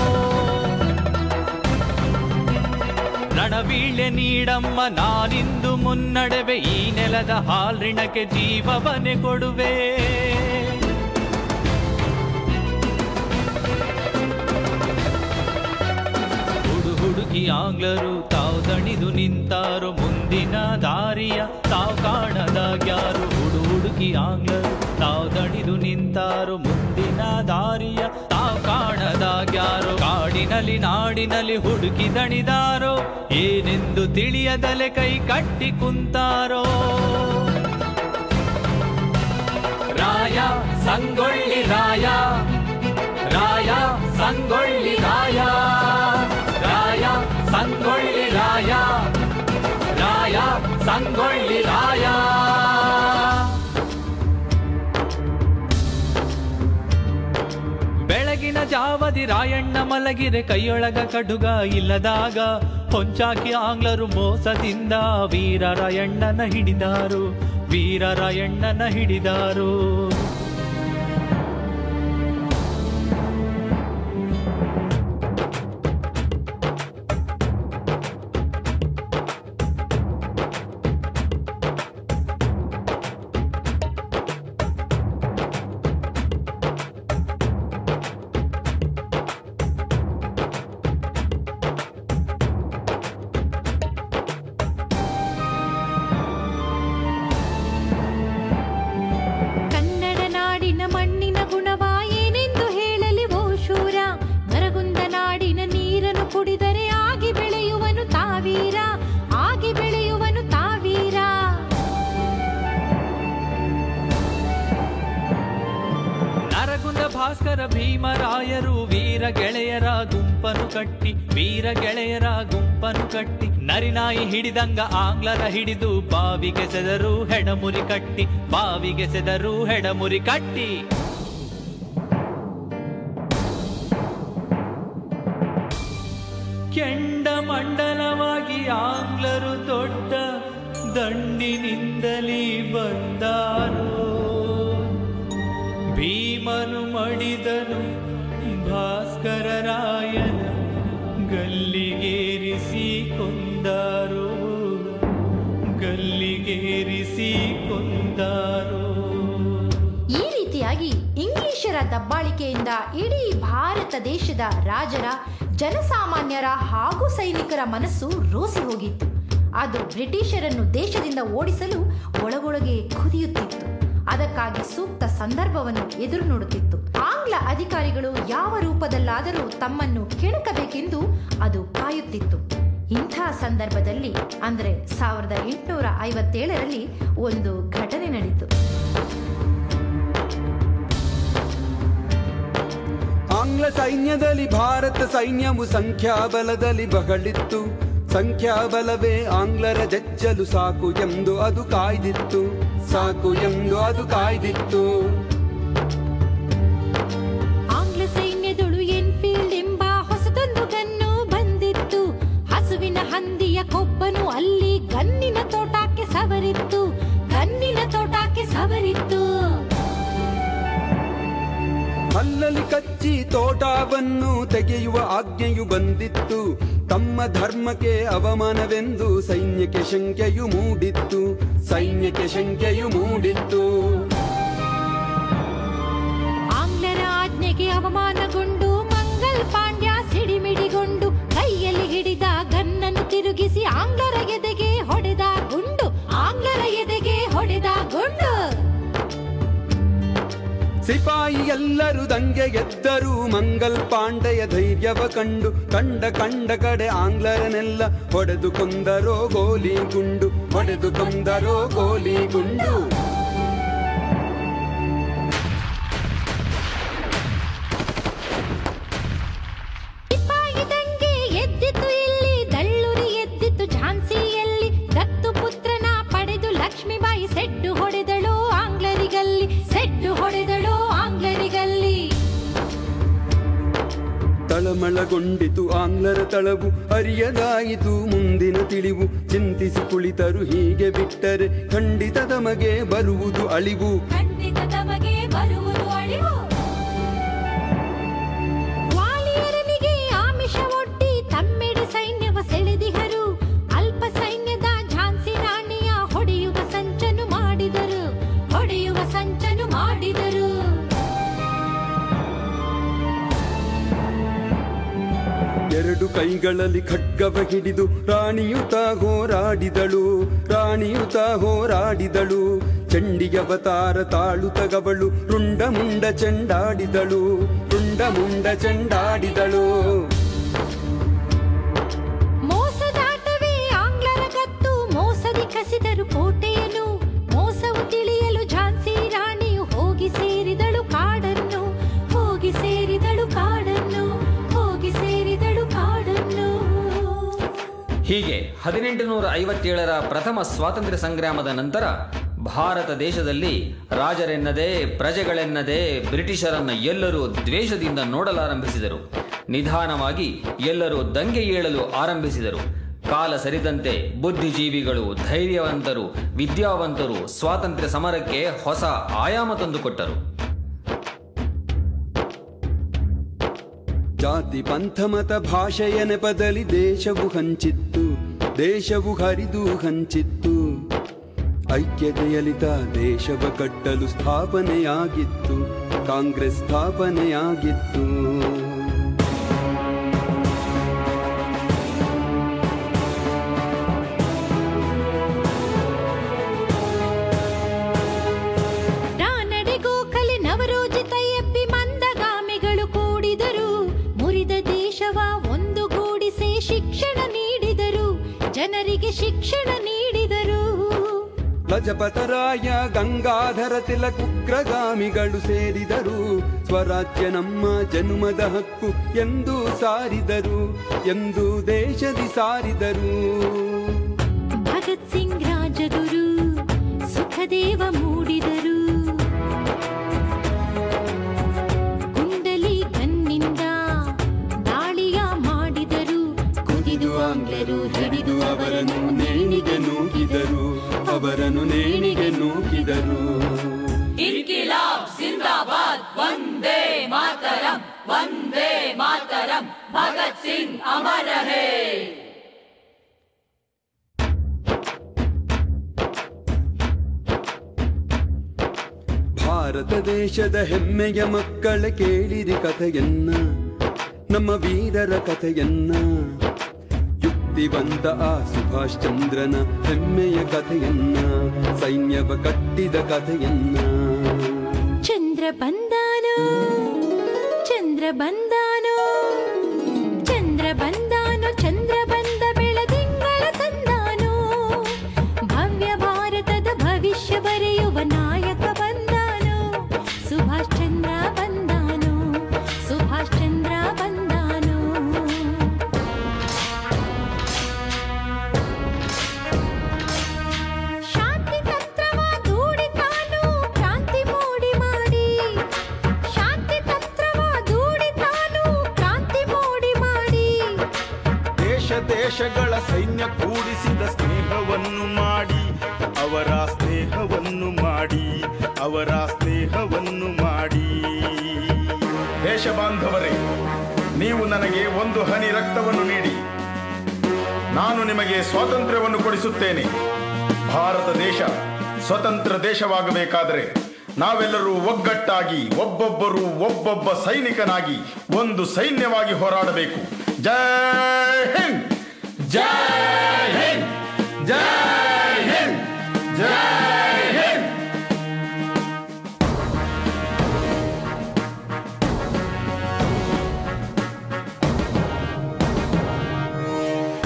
ರಣಬೀಳ್ಯ ನೀಡಮ್ಮ ನಾನಿಂದು ಮುನ್ನಡೆವೆ, ಈ ನೆಲದ ಹಾಲ್ರಿಣಕ್ಕೆ ಜೀವವನೆ ಕೊಡುವೆ. ಹುಡುಕಿ ಆಂಗ್ಲರು ತಾವು ದಣಿದು ನಿಂತಾರೋ, ಮುಂದಿನ ದಾರಿಯ ತಾವು ಕಾಣದಾಗ್ಯಾರು. ಹುಡುಕಿ ಆಂಗ್ಲರು ತಾವು ದಣಿದು ನಿಂತಾರೋ, ಮುಂದಿನ ದಾರಿಯ ತಾವು ಕಾಣದಾಗ್ಯಾರೋ. ಕಾಡಿನಲ್ಲಿ ನಾಡಿನಲ್ಲಿ ಹುಡುಕಿ ದಣಿದಾರೋ, ಏನೆಂದು ತಿಳಿಯದಲೆ ಕೈ ಕಟ್ಟಿ ಕುಂತಾರೋ. ರಾಯ ಸಂಗೊಳ್ಳಿ ರಾಯ, ರಾಯ ಸಂಗೊಳ್ಳಿ ರಾಯ, ರಾಯ ಸಂಗೊಳ್ಳಿ ರಾಯ, ರಾಯ ಸಂಗೊಳ್ಳಿ ರಾಯ. ಬೆಳಗಿನ ಜಾವದಿ ರಾಯಣ್ಣ ಮಲಗಿರೆ, ಕೈಯೊಳಗ ಕಡುಗ ಇಲ್ಲದಾಗ ಹೊಂಚಾಕಿ ಆಂಗ್ಲರು ಮೋಸದಿಂದ ವೀರರಾಯಣ್ಣನ ಹಿಡಿದಾರು, ವೀರರಾಯಣ್ಣನ ಹಿಡಿದಾರು. ಭೀಮರಾಯರು ವೀರ ಗೆಳೆಯರ ಗುಂಪನು ಕಟ್ಟಿ ನರಿನಾಯಿ ಹಿಡಿದಂಗ ಆಂಗ್ಲರ ಹಿಡಿದು ಬಾವಿಗೆ ಸೆದರು ಹೆಡಮುರಿ ಕಟ್ಟಿ ಕೆಂಡಮಂಡಲವಾಗಿ ಆಂಗ್ಲರು ದೊಡ್ಡ ದಂಡಿನಿಂದಲೇ ಬಂದಾರು. ಭೀಮನು ಮಡಿದನು ಭಾಸ್ಕರರಾಯನ ಗಲ್ಲಿಗೇರಿಸಿ ಕೊಂದಾರೋ. ಈ ರೀತಿಯಾಗಿ ಇಂಗ್ಲಿಷರ ದಬ್ಬಾಳಿಕೆಯಿಂದ ಇಡೀ ಭಾರತ ದೇಶದ ರಾಜರ, ಜನಸಾಮಾನ್ಯರ ಹಾಗೂ ಸೈನಿಕರ ಮನಸ್ಸು ರೋಸಿ ಹೋಗಿತ್ತು. ಅದು ಬ್ರಿಟಿಷರನ್ನು ದೇಶದಿಂದ ಓಡಿಸಲು ಒಳಗೊಳಗೆ ಕುದಿಯುತ್ತಿತ್ತು. ಅದಕ್ಕಾಗಿ ಸೂಕ್ತ ಸಂದರ್ಭವನ್ನು ಎದುರು ನೋಡುತ್ತಿತ್ತು. ಆಂಗ್ಲ ಅಧಿಕಾರಿಗಳು ಯಾವ ರೂಪದಲ್ಲಾದರೂ ತಮ್ಮನ್ನು ಕೆಣಕಬೇಕೆಂದು ಅದು ಕಾಯುತ್ತಿತ್ತು. ಇಂಥ ಸಂದರ್ಭದಲ್ಲಿ ಅಂದರೆ 1857ರಲ್ಲಿ ಒಂದು ಘಟನೆ ನಡೆಯಿತು. ಆಂಗ್ಲ ಸೈನ್ಯದಲ್ಲಿ ಭಾರತ ಸೈನ್ಯವು ಸಂಖ್ಯಾಬಲದಲ್ಲಿ ಬಗಳಿತ್ತು. ಸಂಖ್ಯಾಬಲವೇ ಆಂಗ್ಲರ ಜಜ್ಜಲು ಸಾಕು ಎಂದು ಅದು ಕಾಯ್ದಿತ್ತು. ಆಂಗ್ಲ ಸೈನ್ಯದಳು ಎನ್ಫೀಲ್ಡ್ ಎಂಬ ಹೊಸದೊಂದು ಗನ್ನು ಬಂದಿತ್ತು. ಹಸುವಿನ ಹಂದಿಯ ಕೊಬ್ಬನು ಅಲ್ಲಿ ಗನ್ನಿನ ತೋಟಕ್ಕೆ ಸವರಿತ್ತು. ಅಲ್ಲಲ್ಲಿ ಕಚ್ಚಿ ತೋಟವನ್ನು ತೆಗೆಯುವ ಆಜ್ಞೆಯು ಬಂದಿತ್ತು. ತಮ್ಮ ಧರ್ಮಕ್ಕೆ ಅವಮಾನವೆಂದು ಸೈನ್ಯಕ್ಕೆ ಶಂಕೆಯು ಮೂಡಿತ್ತು. ಆಂಗ್ಲರ ಆಜ್ಞೆಗೆ ಅವಮಾನಗೊಂಡು ಮಂಗಲ್ ಪಾಂಡ್ಯ ಸಿಡಿಮಿಡಿಗೊಂಡು ಕೈಯಲ್ಲಿ ಹಿಡಿದ ಗನ್ನನ್ನು ತಿರುಗಿಸಿ ಆಂಗ್ಲರ ಎದೆಗೆ ಹೊಡೆದ ಗುಂಡು. ಸಿಪಾಯಿ ಎಲ್ಲರೂ ದಂಗೆ ಎದ್ದರು. ಮಂಗಲ್ ಪಾಂಡೆಯ ಧೈರ್ಯವ ಕಂಡು ಕಂಡ ಕಡೆ ಆಂಗ್ಲರನ್ನೆಲ್ಲ ಹೊಡೆದು ಕೊಂದರೋ ಗೋಲಿ ಗುಂಡು. ಸಿಪಾಯಿ ದಂಗೆ ಎದ್ದಿತು ಇಲ್ಲಿ, ದಳ್ಳುರಿ ಎದ್ದಿತು ಝಾನ್ಸಿಯಲ್ಲಿ. ದತ್ತು ಪುತ್ರನ ಪಡೆದು ಲಕ್ಷ್ಮೀಬಾಯಿ ಸೆಡ್ಡು ಹೊಡೆದಳು ಆಂಗ್ಲರಿಗಲ್ಲಿ. ತಳಮಳಗೊಂಡಿತು ಆಂಗ್ಲರ ತಳವು, ಅರಿಯದಾಯಿತು ಮುಂದಿನ ತಿಳಿವು. ಚಿಂತಿಸಿ ಕುಳಿತರು ಹೀಗೆ ಬಿಟ್ಟರೆ ಖಂಡಿತ ತಮಗೆ ಬರುವುದು ಅಳಿವು. ವಾಲಿಯರನಿಗೆ ಆಮಿಷ ಒಡ್ಡಿ ತಮ್ಮೆಡೆ ಸೈನ್ಯವ ಸೆಳೆದಿಹರು. ಅಲ್ಪ ಸೈನ್ಯದ ಝಾನ್ಸಿ ರಾಣಿಯ ಹೊಡೆಯುವ ಸಂಚನು ಮಾಡಿದರು. ಎರಡು ಕೈಗಳಲ್ಲಿ ಖಡ್ಗವ ಹಿಡಿದು ರಾಣಿಯುತ ಹೋರಾಡಿದಳು. ಚಂಡಿಯವತಾರ ತಾಳುತ್ತಗವಳು ರುಂಡಮುಂಡ ಚೆಂಡಾಡಿದಳು. ಮೋಸದಾಟವೇ ಆಂಗ್ಲರ ಗತ್ತು, ಮೋಸದಿ ಕಸಿದರು ಕೋಟೆಯನ್ನು. ಮೋಸವು ತಿಳಿಯಲು ಝಾನ್ಸಿ ರಾಣಿಯು ಹೋಗಿ ಸೇರಿದಳು ಕಾಡನ್ನು. ಹೀಗೆ 1857ರ ಪ್ರಥಮ ಸ್ವಾತಂತ್ರ್ಯ ಸಂಗ್ರಾಮದ ನಂತರ ಭಾರತ ದೇಶದಲ್ಲಿ ರಾಜರೆನ್ನದೇ ಪ್ರಜೆಗಳೆನ್ನದೇ ಬ್ರಿಟಿಷರನ್ನ ಎಲ್ಲರೂ ದ್ವೇಷದಿಂದ ನೋಡಲಾರಂಭಿಸಿದರು. ನಿಧಾನವಾಗಿ ಎಲ್ಲರೂ ದಂಗೆ ಏಳಲು ಆರಂಭಿಸಿದರು. ಕಾಲ ಸರಿದಂತೆ ಬುದ್ಧಿಜೀವಿಗಳು, ಧೈರ್ಯವಂತರು, ವಿದ್ಯಾವಂತರು ಸ್ವಾತಂತ್ರ್ಯ ಸಮರಕ್ಕೆ ಹೊಸ ಆಯಾಮ ತಂದುಕೊಟ್ಟರು. ಜಾತಿ ಪಂಥ ಮತ ಭಾಷೆಯ ನೆಪದಲ್ಲಿ ದೇಶವು ಹರಿದು ಹಂಚಿತ್ತು. ಐಕ್ಯತೆಯಲಿತ ದೇಶವ ಕಟ್ಟಲು ಸ್ಥಾಪನೆಯಾಗಿತ್ತು, ಕಾಂಗ್ರೆಸ್ ಸ್ಥಾಪನೆಯಾಗಿತ್ತು. ಗಜಪತರಾಯ ಗಂಗಾಧರ ತಿಲಕ್ ಉಗ್ರಗಾಮಿಗಳು ಸೇರಿದರು. ಸ್ವರಾಜ್ಯ ನಮ್ಮ ಜನುಮದ ಹಕ್ಕು ಎಂದು ಸಾರಿದರು, ಎಂದು ದೇಶದಿ ಸಾರಿದರು. ಭಗತ್ ಸಿಂಗ್ ರಾಜಗುರು ಸುಖದೇವ ಮೂಡಿದರು. ಕುಂಡಲಿ ಗನ್ನಿಂದ ದಾಳಿಯ ಮಾಡಿದರು. ಕುದಿದು ಆಂಗ್ಲರು ಹಿಡಿದು ಅವರನ್ನು ನೇಣಿಗೆ ನೂಕಿದರು, ಅವರನ್ನು ನೇಣಿಗೆ ನೂಕಿದರು. ಇನ್ಕಿಲಾಬ್ ಜಿಂದಾಬಾದ್, ವಂದೇ ಮಾತರಂ, ವಂದೇ ಮಾತರಂ, ಭಗತ್ ಸಿಂಗ್ ಅಮರ ಹೇ. ಭಾರತ ದೇಶದ ಹೆಮ್ಮೆಯ ಮಕ್ಕಳ ಕೇಳಿರಿ ಕಥೆಯನ್ನ, ನಮ್ಮ ವೀರರ ಕಥೆಯನ್ನ. ಯುಕ್ತಿವಂತ ಆ ಸುಭಾಷ್ ಚಂದ್ರನ ಹೆಮ್ಮೆಯ ಕಥೆಯನ್ನ, ಸೈನ್ಯವ ಕಟ್ಟಿದ ಕಥೆಯನ್ನ. ಚಂದ್ರ ಬಂದಾನೋ, ಚಂದ್ರ ಬಂದಾನೋ, ಚಂದ್ರ ಬಂದಾನೋ, ಚಂದ್ರ ಬಂದ ಬೆಳದಿಂಗಳ ತಂದಾನೋ. ಭವ್ಯ ಭಾರತದ ಭವಿಷ್ಯ ಬರೆಯುವ ನಾಯಕ ಬಂದಾನೋ. ಸುಭಾಷ್ ಚಂದ್ರ ಬಂದಾನೋ, ಸುಭಾಷ್ ಚಂದ್ರ ಬಂದಾನೋ. ಶಾಂತಿ ತಂತ್ರವ ದೂಡಿತಾನು ಕ್ರಾಂತಿ ಮೂಡಿ ಮಾಡಿ. ಶಾಂತಿ ತಂತ್ರವ ದೂಡಿತಾನು ಕ್ರಾಂತಿ ಮೂಡಿ ಮಾಡಿ. ದೇಶ ದೇಶಗಳ ಸೈನ್ಯ ಕೂಡಿಸಿದ ಸ್ನೇಹವನ್ನು ಮಾಡಿ, ಅವರ ಸ್ನೇಹವನ್ನು ಮಾಡಿ, ಅವರ ಸ್ನೇಹವನ್ನು ಮಾಡಿ. ದೇಶ ಬಾಂಧವರೇ, ನೀವು ನನಗೆ ಒಂದು ಹನಿ ರಕ್ತವನ್ನು ನೀಡಿ, ನಾನು ನಿಮಗೆ ಸ್ವಾತಂತ್ರ್ಯವನ್ನು ಕೊಡಿಸುತ್ತೇನೆ. ಭಾರತ ದೇಶ ಸ್ವತಂತ್ರ ದೇಶವಾಗಬೇಕಾದರೆ ನಾವೆಲ್ಲರೂ ಒಗ್ಗಟ್ಟಾಗಿ, ಒಬ್ಬೊಬ್ಬರು ಒಬ್ಬೊಬ್ಬ ಸೈನಿಕನಾಗಿ ಒಂದು ಸೈನ್ಯವಾಗಿ ಹೋರಾಡಬೇಕು. ಜೈ ಹಿಂದ್, ಜೈ ಹಿಂದ್, ಜೈ ಹಿಂದ್, ಜೈ ಹಿಂದ್.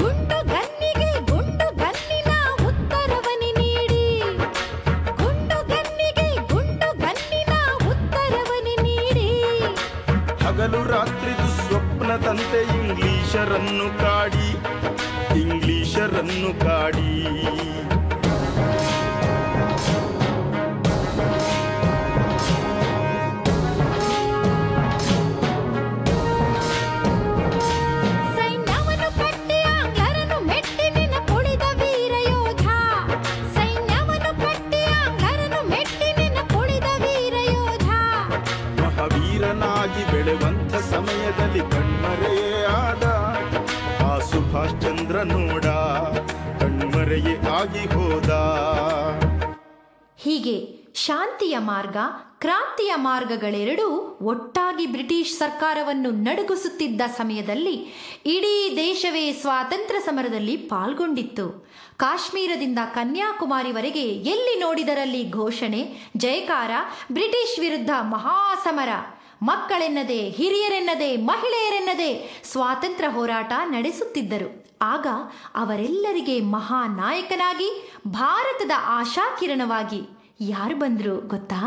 ಗುಂಡು ಗನ್ನಿಗೆ ಗುಂಡು ಗನ್ನಿನ ಉತ್ತರವನಿ ನೀಡಿ. ಗುಂಡು ಗನ್ನಿಗೆ ಗುಂಡು ಗನ್ನಿನ ಉತ್ತರವನಿ ನೀಡಿ. ಹಗಲು ರಾತ್ರಿದು ಸ್ವಪ್ನದಂತೆ ಇಂಗ್ಲಿಷರನ್ನು ಕಾಡಿ, ಇಂಗ್ಲಿಷರನ್ನು ಕಾಡಿ. ಸೈನ್ಯವನ್ನು ಕಟ್ಟಿ ಆಂಗ್ಲರನ್ನು ಮೆಟ್ಟಿ ನಿನ್ನ ಕುಳಿದ ವೀರ ಯೋಧ. ಸೈನ್ಯವನ್ನು ಕಟ್ಟಿ ಆಂಗ್ಲರನ್ನು ಮೆಟ್ಟಿ ನಿನ್ನ ಕುಳಿದ ವೀರ ಯೋಧ. ಮಹಾವೀರನಾಗಿ ಬೆಳೆವಂಥ ಸಮಯದಲ್ಲಿ ಕಣ್ಮರೆಯೇ ಆದ ಆ ಸುಭಾಷ್ ಚಂದ್ರ ನೋಡ, ಕಣ್ಮರೆಯೇ ಆಗಿ ಹೋದ. ಹೀಗೆ ಶಾಂತಿಯ ಮಾರ್ಗ, ಕ್ರಾಂತಿಯ ಮಾರ್ಗಗಳೆರಡೂ ಒಟ್ಟಾಗಿ ಬ್ರಿಟಿಷ್ ಸರ್ಕಾರವನ್ನು ನಡುಗಿಸುತ್ತಿದ್ದ ಸಮಯದಲ್ಲಿ ಇಡೀ ದೇಶವೇ ಸ್ವಾತಂತ್ರ್ಯ ಸಮರದಲ್ಲಿ ಪಾಲ್ಗೊಂಡಿತ್ತು. ಕಾಶ್ಮೀರದಿಂದ ಕನ್ಯಾಕುಮಾರಿವರೆಗೆ ಎಲ್ಲಿ ನೋಡಿದರಲ್ಲಿ ಘೋಷಣೆ, ಜಯಕಾರ, ಬ್ರಿಟಿಷ್ ವಿರುದ್ಧ ಮಹಾಸಮರ. ಮಕ್ಕಳೆನ್ನದೆ, ಹಿರಿಯರೆನ್ನದೆ, ಮಹಿಳೆಯರೆನ್ನದೆ ಸ್ವಾತಂತ್ರ್ಯ ಹೋರಾಟ ನಡೆಸುತ್ತಿದ್ದರು. ಆಗ ಅವರೆಲ್ಲರಿಗೆ ಮಹಾನಾಯಕನಾಗಿ, ಭಾರತದ ಆಶಾಕಿರಣವಾಗಿ ಯಾರು ಬಂದ್ರು ಗೊತ್ತಾ?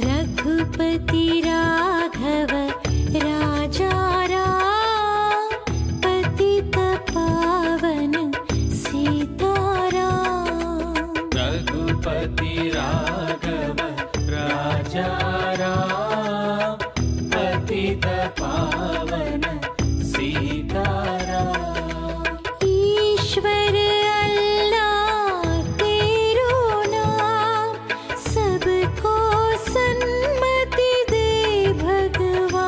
रघुपति राघव राजा राम, पतित पावन सीताराम. रघुपति राघव राजा राम, पतित पावन सीताराम. ईश्वर अल्लाह तेरो नाम, सबको सन्मति दे भगवान.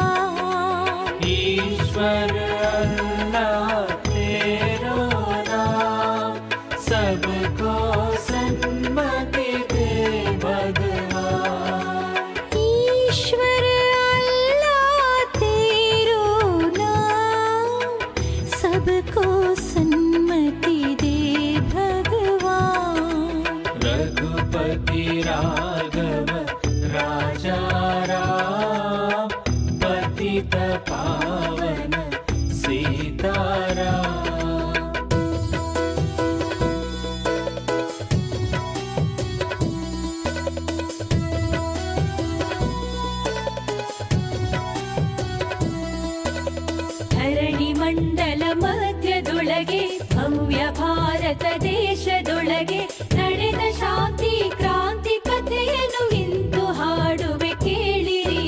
ಭವ್ಯ ಭಾರತ ದೇಶದೊಳಗೆ ನಡೆದ ಶಾಂತಿ ಕ್ರಾಂತಿ ಕಥೆಯನ್ನು ಇಂದು ಹಾಡುವೆ ಕೇಳಿರಿ.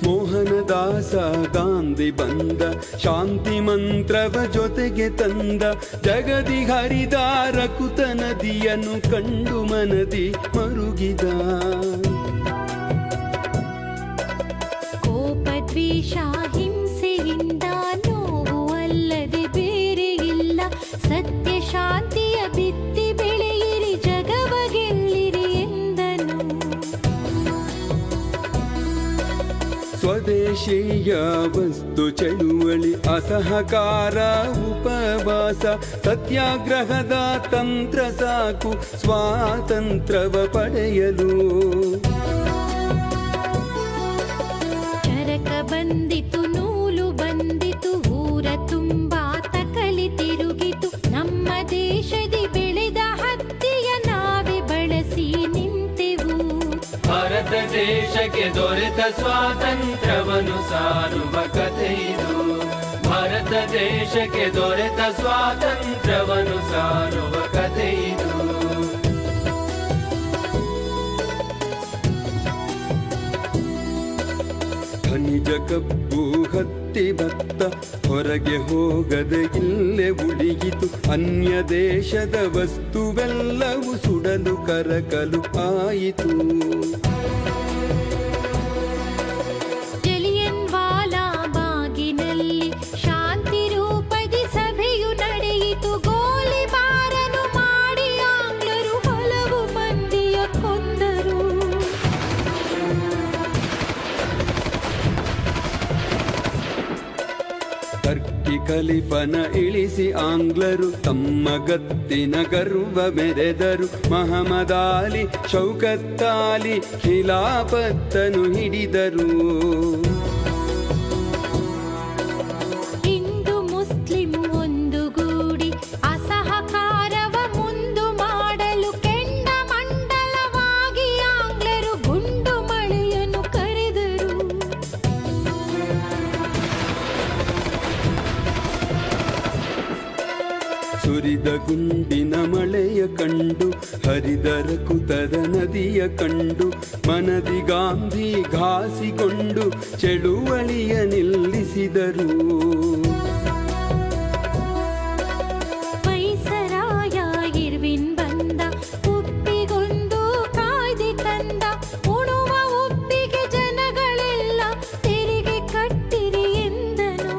ಮೋಹನದಾಸ ಗಾಂಧಿ ಬಂದ ಶಾಂತಿ ಮಂತ್ರವ ಜೊತೆಗೆ ತಂದ, ಜಗದಿ ಹರಿದ ರಕುತ ನದಿಯನ್ನು ಕಂಡು ಮನದಿ ಮರುಗಿದ. ಕೋಪ ದ್ವೇಷ ಹಿಂಸೆಯಿಂದ ನೋವು ಅಲ್ಲದೆ ಬೇರೆ ಇಲ್ಲ, ಸತ್ಯ ಶಾಂತಿಯ ಬಿತ್ತಿ ಬೆಳೆಯಿರಿ ಜಗವ ಗೆಲ್ಲಿರಿ ಎಂದನು. ಸ್ವದೇಶೀಯ ವಸ್ತು ಚಳುವಳಿ ಅಸಹಕಾರ ಉಪವಾಸ ಸತ್ಯಾಗ್ರಹದ ತಂತ್ರ ಸಾಕು ಸ್ವಾತಂತ್ರ್ಯವ ಪಡೆಯಲು. ಚರಕ ಬಂದಿತು ನೂಲು ಬಂದಿತು ಊರ ತುಂಬಾ ತಕಲಿ ತಿರುಗಿತು, ನಮ್ಮ ದೇಶದಿ ಬೆಳೆದ ಹತ್ತಿಯ ನಾವೇ ಬಳಸಿ ನಿಂತೆವು. ಭಾರತ ದೇಶಕ್ಕೆ ದೊರೆತ ಸ್ವಾತಂತ್ರ್ಯವನ್ನು ಸಾರುವ ಕಥೆಯಿದು. ಭಾರತ ದೇಶಕ್ಕೆ ದೊರೆತ ಸ್ವಾತಂತ್ರ್ಯವನ್ನು ಸಾರುವ ಕಥೆಯಿದು. ಖನಿಜ ಕಬ್ಬು ಹತ್ತಿ ಭತ್ತ ಹೊರಗೆ ಹೋಗದೆ ಇಲ್ಲೇ ಉಳಿಯಿತು, ಅನ್ಯ ದೇಶದ ವಸ್ತುವೆಲ್ಲವೂ ಸುಡಲು ಕರಕಲು ಆಯಿತು. ಜಲಿಯನ್ ವಾಲಾ ಬಾಗಿನಲ್ಲಿ ಶಾಂತಿ ರೂಪದಿ ಸಭೆಯು ನಡೆಯಿತು, ಗೋಲಿ ಬಾರನು ಮಾಡಿ ಆಂಗ್ಲರು ಹಲವು ಮಂದಿಯ ಕೊಂದರು. ಟರ್ಕಿ ಖಲೀಫನ ಇಳಿಸಿ ಆಂಗ್ಲರು ತಮ್ಮ ಗತ್ತಿನ ಗರ್ವ ಮೆರೆದರು, ಮಹಮ್ಮದಾಲಿ ಶೌಕತ್ತಾಲಿ ಖಿಲಾಫತ್ತನು ಹಿಡಿದರು. ಹಿಂದೂ ಮುಸ್ಲಿಂ ಒಂದುಗೂಡಿ ಅಸಹಕಾರವ ಮುಂದು ಮಾಡಲು ಕೆಂಡ ಮಂಡಲವಾಗಿ ಆಂಗ್ಲರು ಗುಂಡು ಮಳೆಯನ್ನು ಕರೆದರು. ಸುರಿದ ಗುಂಡಿನ ಮಳೆಯ ಕಂಡು ಹರಿದ ರಕುತದ ನದಿಯ ಕಂಡು ಮನದಿ ಗಾಂಧಿ ಘಾಸಿಕೊಂಡು ಚಳುವಳಿಯ ನಿಲ್ಲಿಸಿದರು. ವೈಸರಾಯ ಇರ್ವಿನ್ ಬಂದ ಉಪ್ಪಿಗೊಂದು ಕಾಯ್ದೆ ತಂದ, ಉಣುವ ಉಪ್ಪಿಗೆ ಜನಗಳೆಲ್ಲ ತೆರಿಗೆ ಕಟ್ಟಿರಿ ಎಂದನು.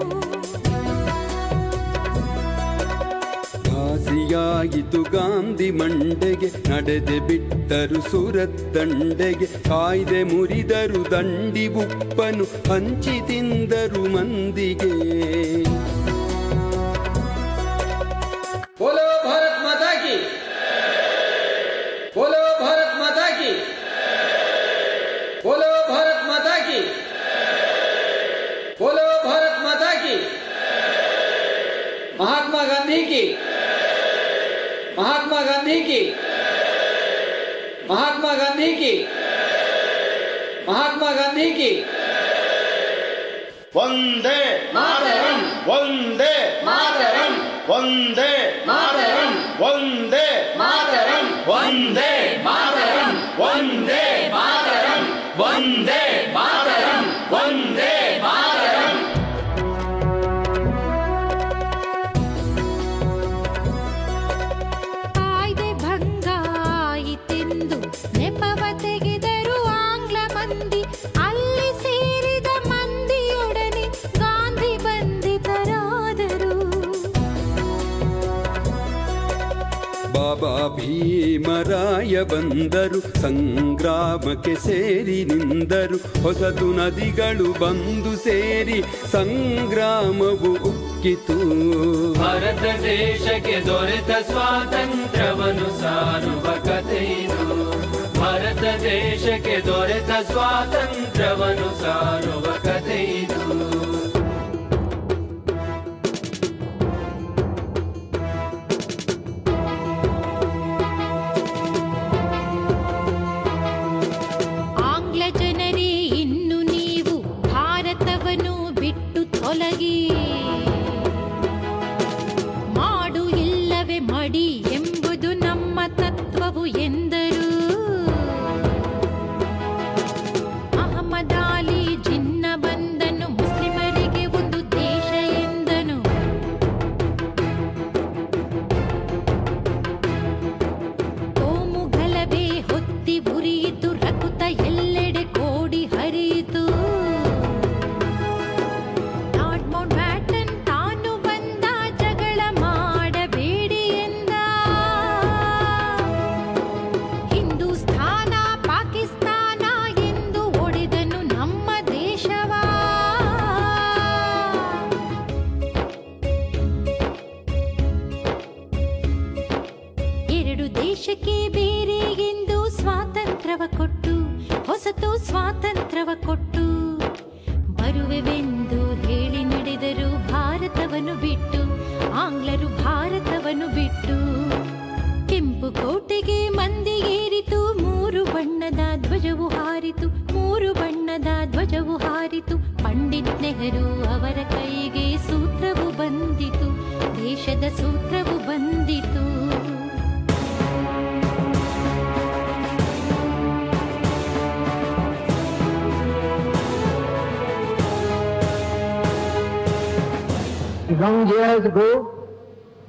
ಘಾಸಿಯಾಯಿತು ಗಾಂಧಿ ಮಂಡೆಗೆ, ನಡೆದೆ ಬಿಟ್ಟರು ಸುರತ್ ದಂಡೆಗೆ, ಕಾಯ್ದೆ ಮುರಿದರು ದಂಡಿ ಉಪ್ಪನು ಹಂಚಿ ತಿಂದರು ಮಂದಿಗೆ. बोलो भारत माता की, बोलो भारत माता की, बोलो भारत माता की, बोलो भारत माता की. महात्मा गांधी की, महात्मा गांधी की, महात्मा गांधी की, महात्मा गांधी की. ವಂದೇ ಮಾತರಂ ವಂದೇ ಮಾತರಂ ವಂದೇ ಮಾತರಂ ವಂದೇ ಮಾತರಂ ವಂದೇ ಮಾತರಂ ವಂದೇ ಮಾತರಂ ವಂದೇ ಮಾತರಂ ವಂದೇ ಮಾತರಂ. ಕಾಯ್ದೆ ಭಂಗ ಆಯಿತೆಂದು ನೆಪವ ತೆಗೆದರು ಆಂಗ್ಲ ಮಂದಿ, ಅಲ್ಲಿ ಸೇರಿದ ಮಂದಿಯೊಡನೆ ಗಾಂಧಿ ಬಂಧಿತರಾದರು. ಬಾಬಾ ಭೀಮರಾಯ ಬಂದರು, ಸಂಗ್ರಾಮಕ್ಕೆ ಸೇರಿ ನಿಂದರು, ಹೊಸತು ನದಿಗಳು ಬಂದು ಸೇರಿ ಸಂಗ್ರಾಮವು ಉಕ್ಕಿತು. ಭಾರತ ದೇಶಕ್ಕೆ ದೊರೆತ ಸ್ವಾತಂತ್ರ್ಯವನ್ನು ಸಾರುವ ಕಥೆಯಿದು. ಭಾರತ ದೇಶಕ್ಕೆ ದೊರೆತ ಸ್ವಾತಂತ್ರ್ಯವನ್ನು ಸಾರುವ ಕಥೆಯಿದು. ಆಂಗ್ಲ ಜನರೇ ಇನ್ನು ನೀವು ಭಾರತವನ್ನು ಬಿಟ್ಟು ತೊಲಗಿ. Long years ago,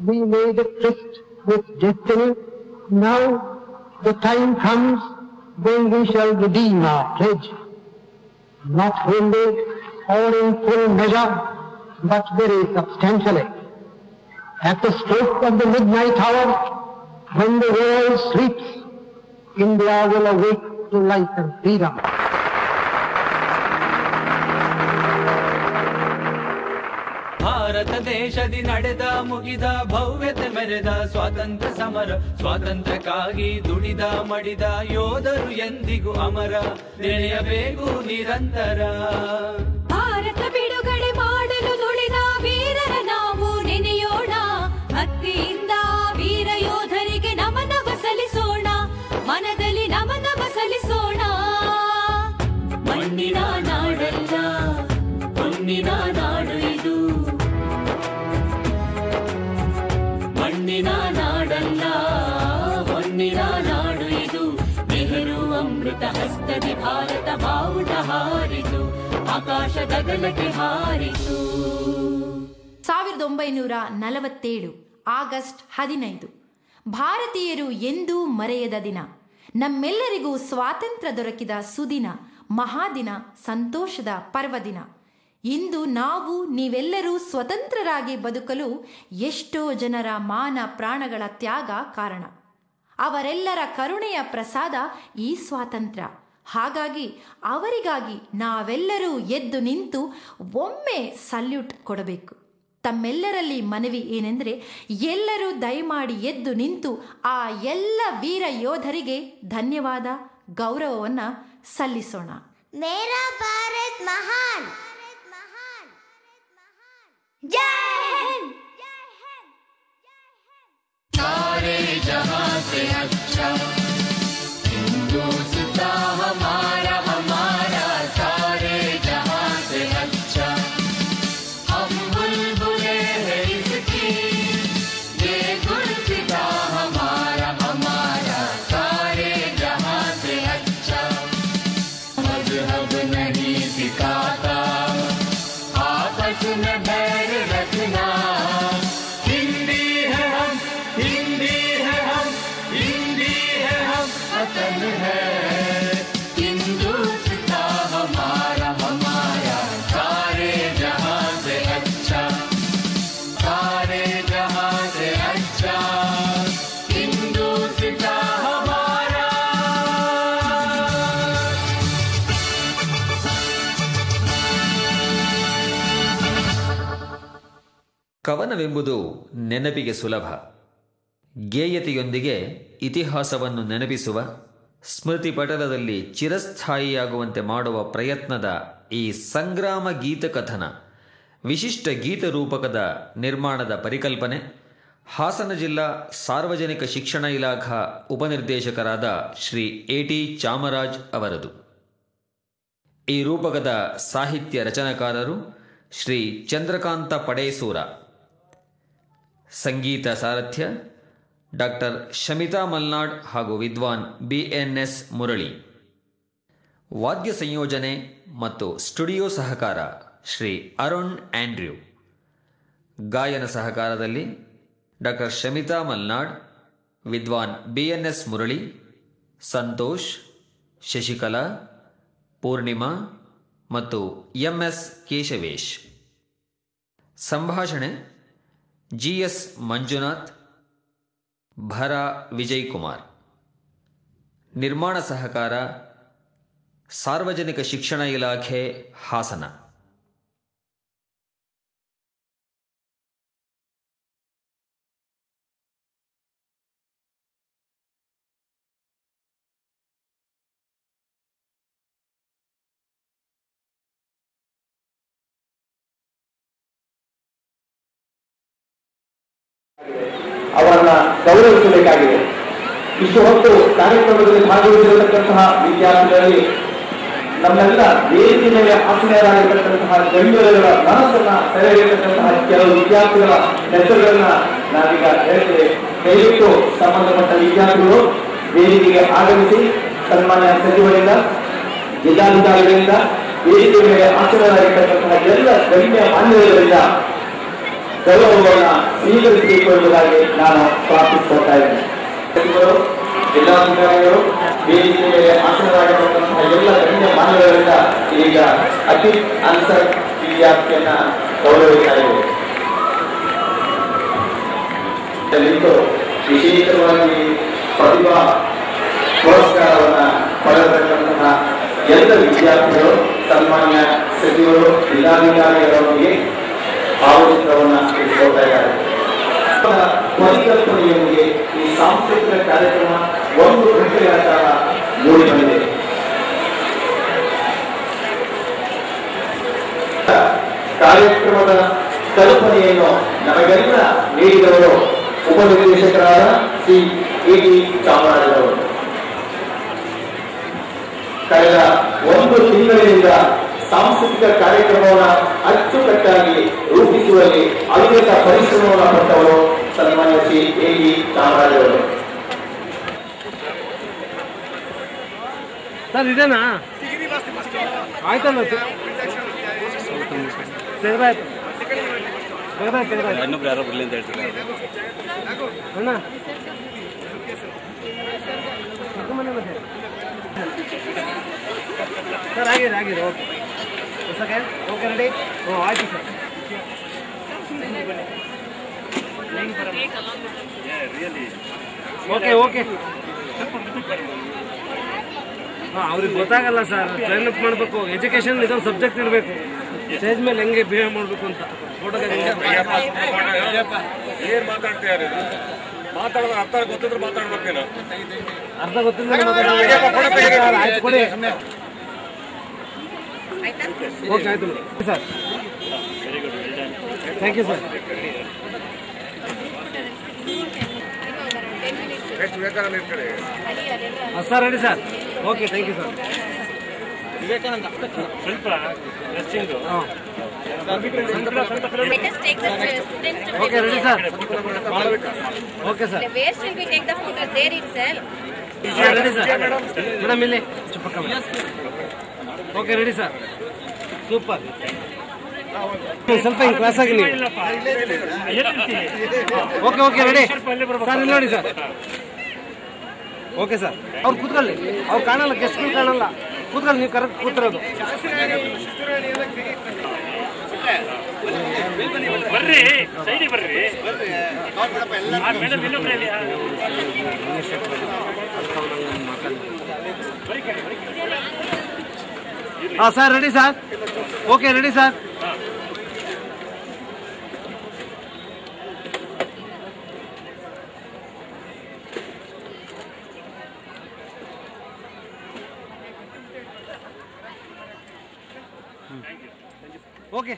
we made a tryst with destiny. Now the time comes when we shall redeem our pledge. Not wholly or in full measure, but very substantially. At the stroke of the midnight hour, when the world sleeps, India will awake to life and freedom. Bharat ದೇಶದಿ ನಡೆದ ಮುಗಿದ ಭವ್ಯತೆ ಮೆರೆದ ಸ್ವಾತಂತ್ರ್ಯ ಸಮರ, ಸ್ವಾತಂತ್ರ್ಯಕ್ಕಾಗಿ ದುಡಿದ ಮಡಿದ ಯೋಧರು ಎಂದಿಗೂ ಅಮರ, ನೆನೆಯಬೇಕು ನಿರಂತರ. ಭಾರತ ಬಿಡುಗಡೆ ಮಾಡಲು ನುಡಿದ ವೀರರ ನಾವು ನೆನೆಯೋಣ, ಭಕ್ತಿಯಿಂದ ವೀರ ಯೋಧರಿಗೆ ನಮನವ ಸಲ್ಲಿಸೋಣ, ಮನದಲ್ಲಿ ನಮನವ ಸಲ್ಲಿಸೋಣ. ಮಣ್ಣಿನ ನಾಡಲ್ಲ ಹೊನ್ನಿನ ನಾಡು ಇದು, ಮಣ್ಣಿನ ನಾಡಲ್ಲ ಹೊನ್ನಿನ ನಾಡು ಇದು. ನೆಹರು ಅಮೃತ ಹಸ್ತದಿ ಭಾರತ ಬಾವುಟ ಹಾರಿತು, ಆಕಾಶದ ಗಗನಕ್ಕೆ ಹಾರಿತು. 1947 ಆಗಸ್ಟ್ 15 ಭಾರತೀಯರು ಎಂದೂ ಮರೆಯದ ದಿನ. ನಮ್ಮೆಲ್ಲರಿಗೂ ಸ್ವಾತಂತ್ರ್ಯ ದೊರಕಿದ ಸುದಿನ, ಮಹಾದಿನ, ಸಂತೋಷದ ಪರ್ವದಿನ. ಇಂದು ನಾವು ನೀವೆಲ್ಲರೂ ಸ್ವತಂತ್ರರಾಗಿ ಬದುಕಲು ಎಷ್ಟೋ ಜನರ ಮಾನ ಪ್ರಾಣಗಳ ತ್ಯಾಗ ಕಾರಣ. ಅವರೆಲ್ಲರ ಕರುಣೆಯ ಪ್ರಸಾದ ಈ ಸ್ವಾತಂತ್ರ್ಯ. ಹಾಗಾಗಿ ಅವರಿಗಾಗಿ ನಾವೆಲ್ಲರೂ ಎದ್ದು ನಿಂತು ಒಮ್ಮೆ ಸಲ್ಯೂಟ್ ಕೊಡಬೇಕು. ತಮ್ಮೆಲ್ಲರಲ್ಲಿ ಮನವಿ ಏನೆಂದರೆ, ಎಲ್ಲರೂ ದಯಮಾಡಿ ಎದ್ದು ನಿಂತು ಆ ಎಲ್ಲ ವೀರ ಯೋಧರಿಗೆ ಧನ್ಯವಾದ, ಗೌರವವನ್ನು ಸಲ್ಲಿಸೋಣ. ಮೇರಾ ಭಾರತ್ ಮಹಾನ್. ಜೈ ಹಿಂದ್. सारे जहां से अच्छा हिंदुस्तान हमारा हमारा, सारे जहां से अच्छा. हम बुलबुले हैं इसकी, ये गुलसिता हमारा हमारा, सारे जहां से अच्छा. मजहब नहीं सिखाता आपस में बैर रखना, हिंदी है हम, हिंदी है हम, हिंदी है हम, वतन है हिंदुस्तान हमारा हमारा, सारे जहां से अच्छा, सारे जहां से अच्छा हिंदुस्तान हमारा. ಕವನವೆಂಬುದು ನೆನಪಿಗೆ ಸುಲಭ. ಗೇಯತೆಯೊಂದಿಗೆ ಇತಿಹಾಸವನ್ನು ನೆನಪಿಸುವ, ಸ್ಮೃತಿ ಪಟಲದಲ್ಲಿ ಚಿರಸ್ಥಾಯಿಯಾಗುವಂತೆ ಮಾಡುವ ಪ್ರಯತ್ನದ ಈ ಸಂಗ್ರಾಮ ಗೀತಕಥನ ವಿಶಿಷ್ಟ ಗೀತರೂಪಕದ ನಿರ್ಮಾಣದ ಪರಿಕಲ್ಪನೆ ಹಾಸನ ಜಿಲ್ಲಾ ಸಾರ್ವಜನಿಕ ಶಿಕ್ಷಣ ಇಲಾಖಾ ಉಪನಿರ್ದೇಶಕರಾದ ಶ್ರೀ ಎ.ಟಿ. ಚಾಮರಾಜ್ ಅವರದು. ಈ ರೂಪಕದ ಸಾಹಿತ್ಯ ರಚನಾಕಾರರು ಶ್ರೀ ಚಂದ್ರಕಾಂತ ಪಡೇಸೂರ. ಸಂಗೀತ ಸಾರಥ್ಯ ಡಾಕ್ಟರ್ ಶಮಿತಾ ಮಲ್ನಾಡ್ ಹಾಗೂ ವಿದ್ವಾನ್ BNS ಮುರಳಿ. ವಾದ್ಯ ಸಂಯೋಜನೆ ಮತ್ತು ಸ್ಟುಡಿಯೋ ಸಹಕಾರ ಶ್ರೀ ಅರುಣ್ ಆಂಡ್ರ್ಯೂ. ಗಾಯನ ಸಹಕಾರದಲ್ಲಿ ಡಾಕ್ಟರ್ ಶಮಿತಾ ಮಲ್ನಾಡ್, ವಿದ್ವಾನ್ BNS ಮುರಳಿ, ಸಂತೋಷ್, ಶಶಿಕಲಾ, ಪೂರ್ಣಿಮಾ ಮತ್ತು MS ಕೇಶವೇಶ್. ಸಂಭಾಷಣೆ GS ಮಂಜುನಾಥ್, ಭರ ವಿಜಯ್ ಕುಮಾರ್. ನಿರ್ಮಾಣ ಸಹಕಾರ ಸಾರ್ವಜನಿಕ ಶಿಕ್ಷಣ ಇಲಾಖೆ ಹಾಸನ. ಅವರನ್ನ ಗೌರವಿಸಬೇಕಾಗಿದೆ. ಇಷ್ಟು ಹೊತ್ತು ಕಾರ್ಯಕ್ರಮದಲ್ಲಿ ಭಾಗವಹಿಸಿರತಕ್ಕಂತಹ ವಿದ್ಯಾರ್ಥಿಗಳಲ್ಲಿ ನಮ್ಮೆಲ್ಲ ವೇದಿಕೆ ಮೇಲೆ ಆಸೀನರಾಗಿರತಕ್ಕಂತಹ ಗಣ್ಯರುಗಳ ಮನಸ್ಸನ್ನ ಸೆಳೆಯತಕ್ಕಂತಹ ಕೆಲವು ವಿದ್ಯಾರ್ಥಿಗಳ ಹೆಸರುಗಳನ್ನ ನಾವೀಗ ಹೇಳ್ತೇವೆ. ದಯವಿಟ್ಟು ಸಂಬಂಧಪಟ್ಟ ವಿದ್ಯಾರ್ಥಿಗಳು ವೇದಿಕೆಗೆ ಆಗಮಿಸಿ ಸನ್ಮಾನ್ಯ ಸಚಿವರಿಂದ, ಜಿಲ್ಲಾಧಿಕಾರಿಗಳಿಂದ, ವೇದಿಕೆ ಮೇಲೆ ಆಸೀನರಾಗಿರತಕ್ಕಂತಹ ಎಲ್ಲ ಗಣ್ಯ ಮಾನ್ಯರಿಂದ ಗೌರವವನ್ನು ಸ್ವೀಕರಿಸಬೇಕು ಎಂಬುದಾಗಿ ನಾನು ಪ್ರಾರ್ಥಿಸಿಕೊಳ್ತಾ ಇದ್ದೇನೆ. ಸಚಿವರು, ಜಿಲ್ಲಾಧಿಕಾರಿಗಳು, ವೇದಿಕೆ ಮೇಲೆ ಆಸನರಾಗಿರುವಂತಹ ಎಲ್ಲ ಗಣ್ಯ ಮಾನವರಿಂದ ಈಗ ಅಜಿತ್ ಅನ್ಸರ್ ವಿದ್ಯಾರ್ಥಿಯನ್ನ ಗೌರವಿಸ್ತಾ ಇದ್ದೇವೆ. ವಿಶೇಷವಾಗಿ ಪ್ರತಿಭಾ ಪುರಸ್ಕಾರವನ್ನ ಪಡೆದಿರತಕ್ಕಂತಹ ಎಲ್ಲ ವಿದ್ಯಾರ್ಥಿಗಳು ಸನ್ಮಾನ್ಯ ಸಚಿವರು, ಜಿಲ್ಲಾಧಿಕಾರಿಗಳೊಂದಿಗೆ ಭಾವಚಿತ್ರವನ್ನ ಇಟ್ಕೊಳ್ತಾ ಇದ್ದಾರೆ. ಪರಿಕಲ್ಪನೆಯೊಂದಿಗೆ ಈ ಸಾಂಸ್ಕೃತಿಕ ಕಾರ್ಯಕ್ರಮ 1 ಗಂಟೆಯ ಕಾಲ ಮೂಡಿ ಬಂದಿದೆ. ಕಾರ್ಯಕ್ರಮದ ಕಲ್ಪನೆಯನ್ನು ನಮಗೆಲ್ಲ ನೀಡಿದವರು ಉಪನಿರ್ದೇಶಕರಾದ ಶ್ರೀ ಎ.ಟಿ. ಚಾಮರಾಜರವರು. ಕಳೆದ 1 ತಿಂಗಳಿನಿಂದ ಸಾಂಸ್ಕೃತಿಕ ಕಾರ್ಯಕ್ರಮವನ್ನು ಅಚ್ಚುಕಟ್ಟಾಗಿ ರೂಪಿಸುವಲ್ಲಿ ಅವಿರತ ಪರಿಶ್ರಮವನ್ನು ಪಟ್ಟವರು ಸನ್ಮಾನ್ಯ ಶ್ರೀ ಎ.ಟಿ. ಚಾಮರಾಜರವರು. ಸರ್ ಇದೇನಾ? ಆಯ್ತಲ್ಲ ತೆಗೆದಾಯ್ತು ಇನ್ನೊಬ್ರು ಯಾರೋ ಬರಲಿ ಅಂತ ಹೇಳ್ತಾರೆ ಅಣ್ಣ. ಸರ್ ಆಗಿದೆ ಓಕೆ ಸೆಕೆಂಡ್ ಓಕೆ ರೆಡಿ. ಹ್ಞೂ ಆಯ್ತು ಸರ್. ಓಕೆ ಹಾಂ, ಅವ್ರಿಗೆ ಗೊತ್ತಾಗಲ್ಲ ಸರ್. ಟ್ರೈನ್ ಅಪ್ ಮಾಡಬೇಕು. ಎಜುಕೇಶನ್ ಇದೊಂದು ಸಬ್ಜೆಕ್ಟ್ ಇರಬೇಕು. ಸ್ಟೇಜ್ ಮೇಲೆ ಹೆಂಗೆ ಬಿಹೇವ್ ಮಾಡಬೇಕು ಅಂತ ಫೋಟೋ ಏನ್ ಮಾತಾಡ್ತೀಯಾರ? ಮಾತಾಡೋದು ಅರ್ಥ ಗೊತ್ತಿದ್ರೆ ಮಾತಾಡ್ಬೇಕೇನು? ಅರ್ಥ ಗೊತ್ತಿಲ್ಲ. ಆಯ್ತು ಕೊಡಿ. ಓಕೆ ಆಯ್ತು sir. Thank you sir. Sir ready sir. Okay thank you sir. Vivekananda ಸ್ವಲ್ಪ ಹಾಂ okay ready sir. Okay sir. Ready sir. Madam ಇಲ್ಲಿ ಚುಪ್ಪಕ್ಕ. Okay ready sir. ಸೂಪರ್. ಸ್ವಲ್ಪ ಹಿಂಗೆ ಕ್ಲಾಸ್ ಆಗಿ ನೀವು. Okay ready sir. ಇಲ್ಲಿ ನೋಡಿ ಸರ್. Okay sir. ಅವ್ರು ಕೂತ್ಕೊಳ್ಳಿ. ಅವ್ರು ಕಾಣಲ್ಲ, ಗೆಸ್ಟ್ಗಳು ಕಾಣಲ್ಲ. ಕೂತ್ಕೊಳ್ಳಿ, ನೀವು ಕರೆಕ್ಟ್ ಕೂತಿರೋದು. ಬರ್ರಿ ಸೈಡಿ ಬರ್ರಿ. ಹಾಂ sir ready sir. Okay ready sir. Okay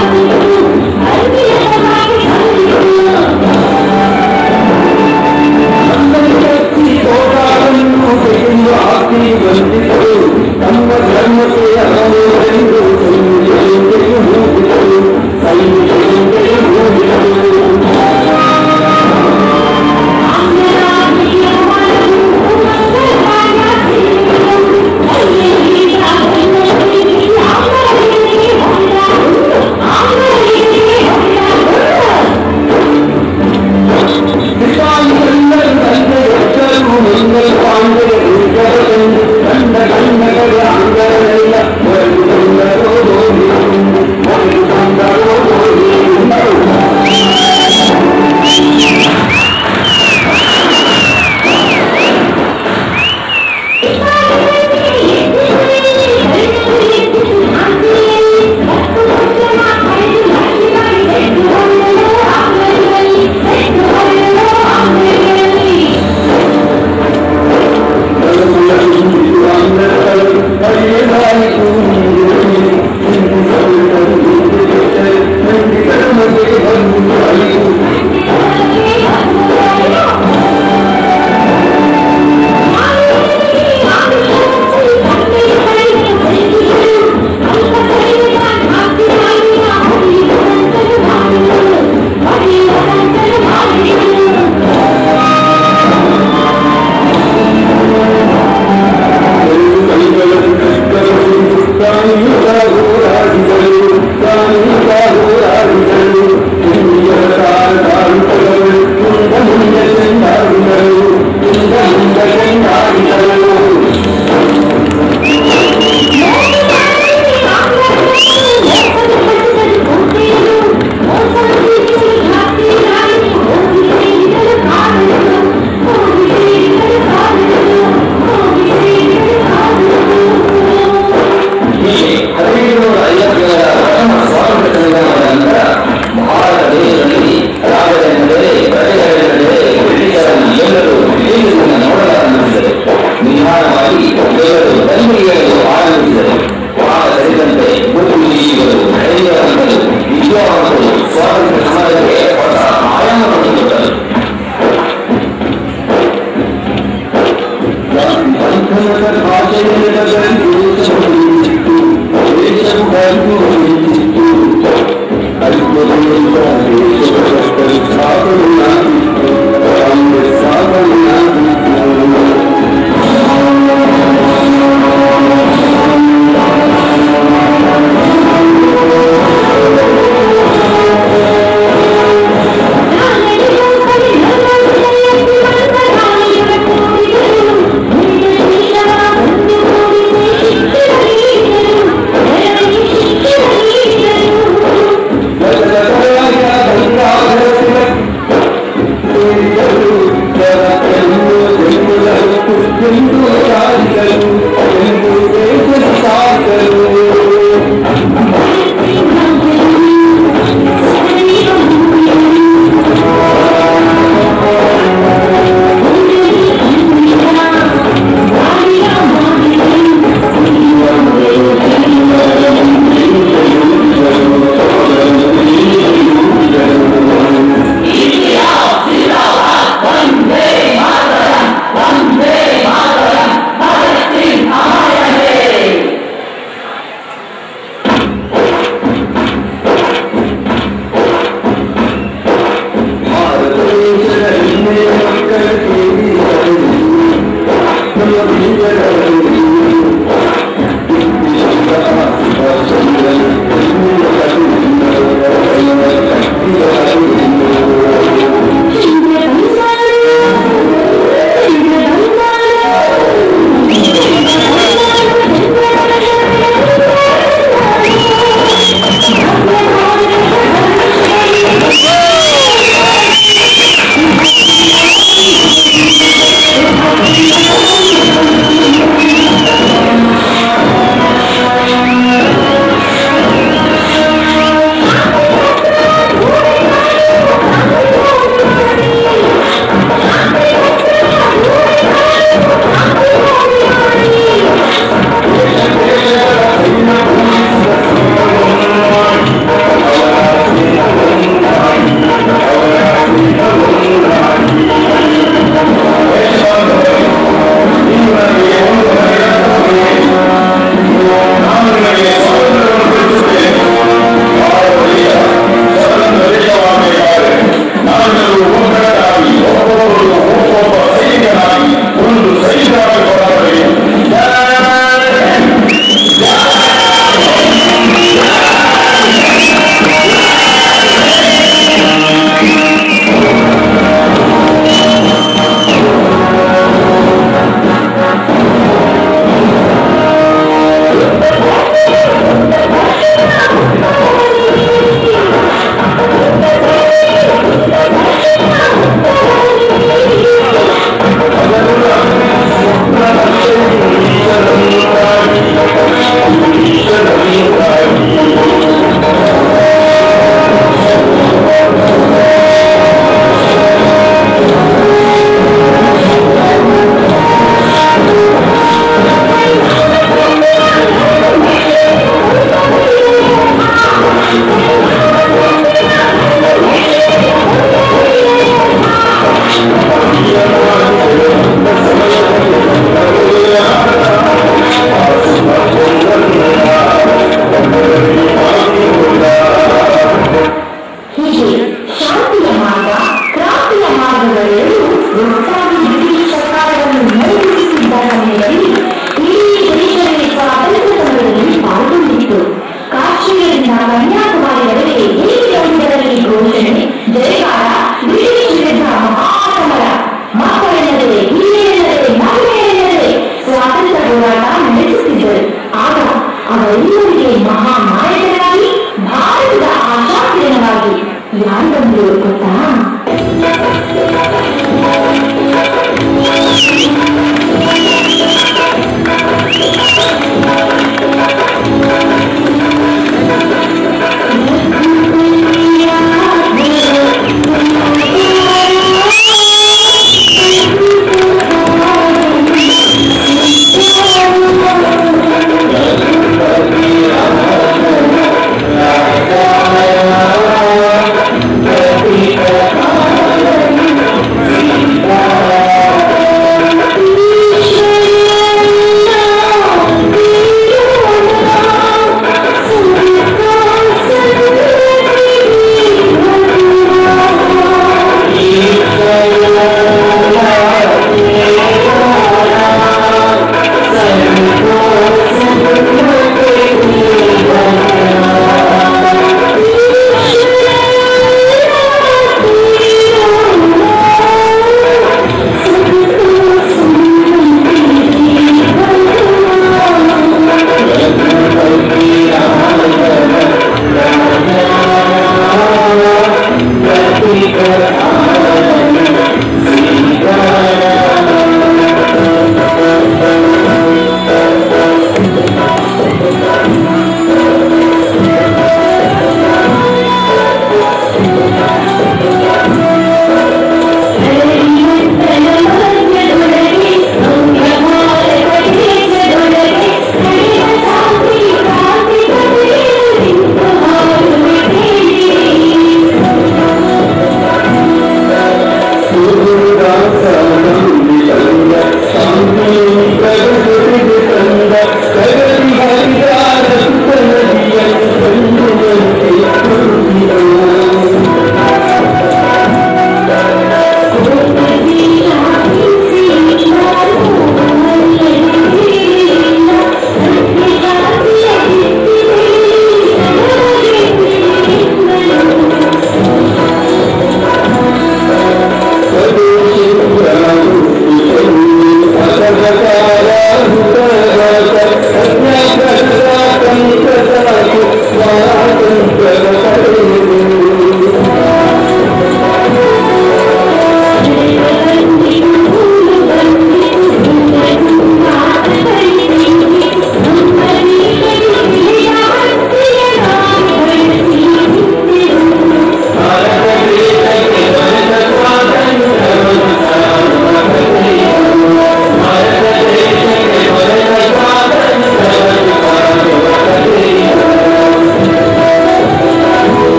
Thank you.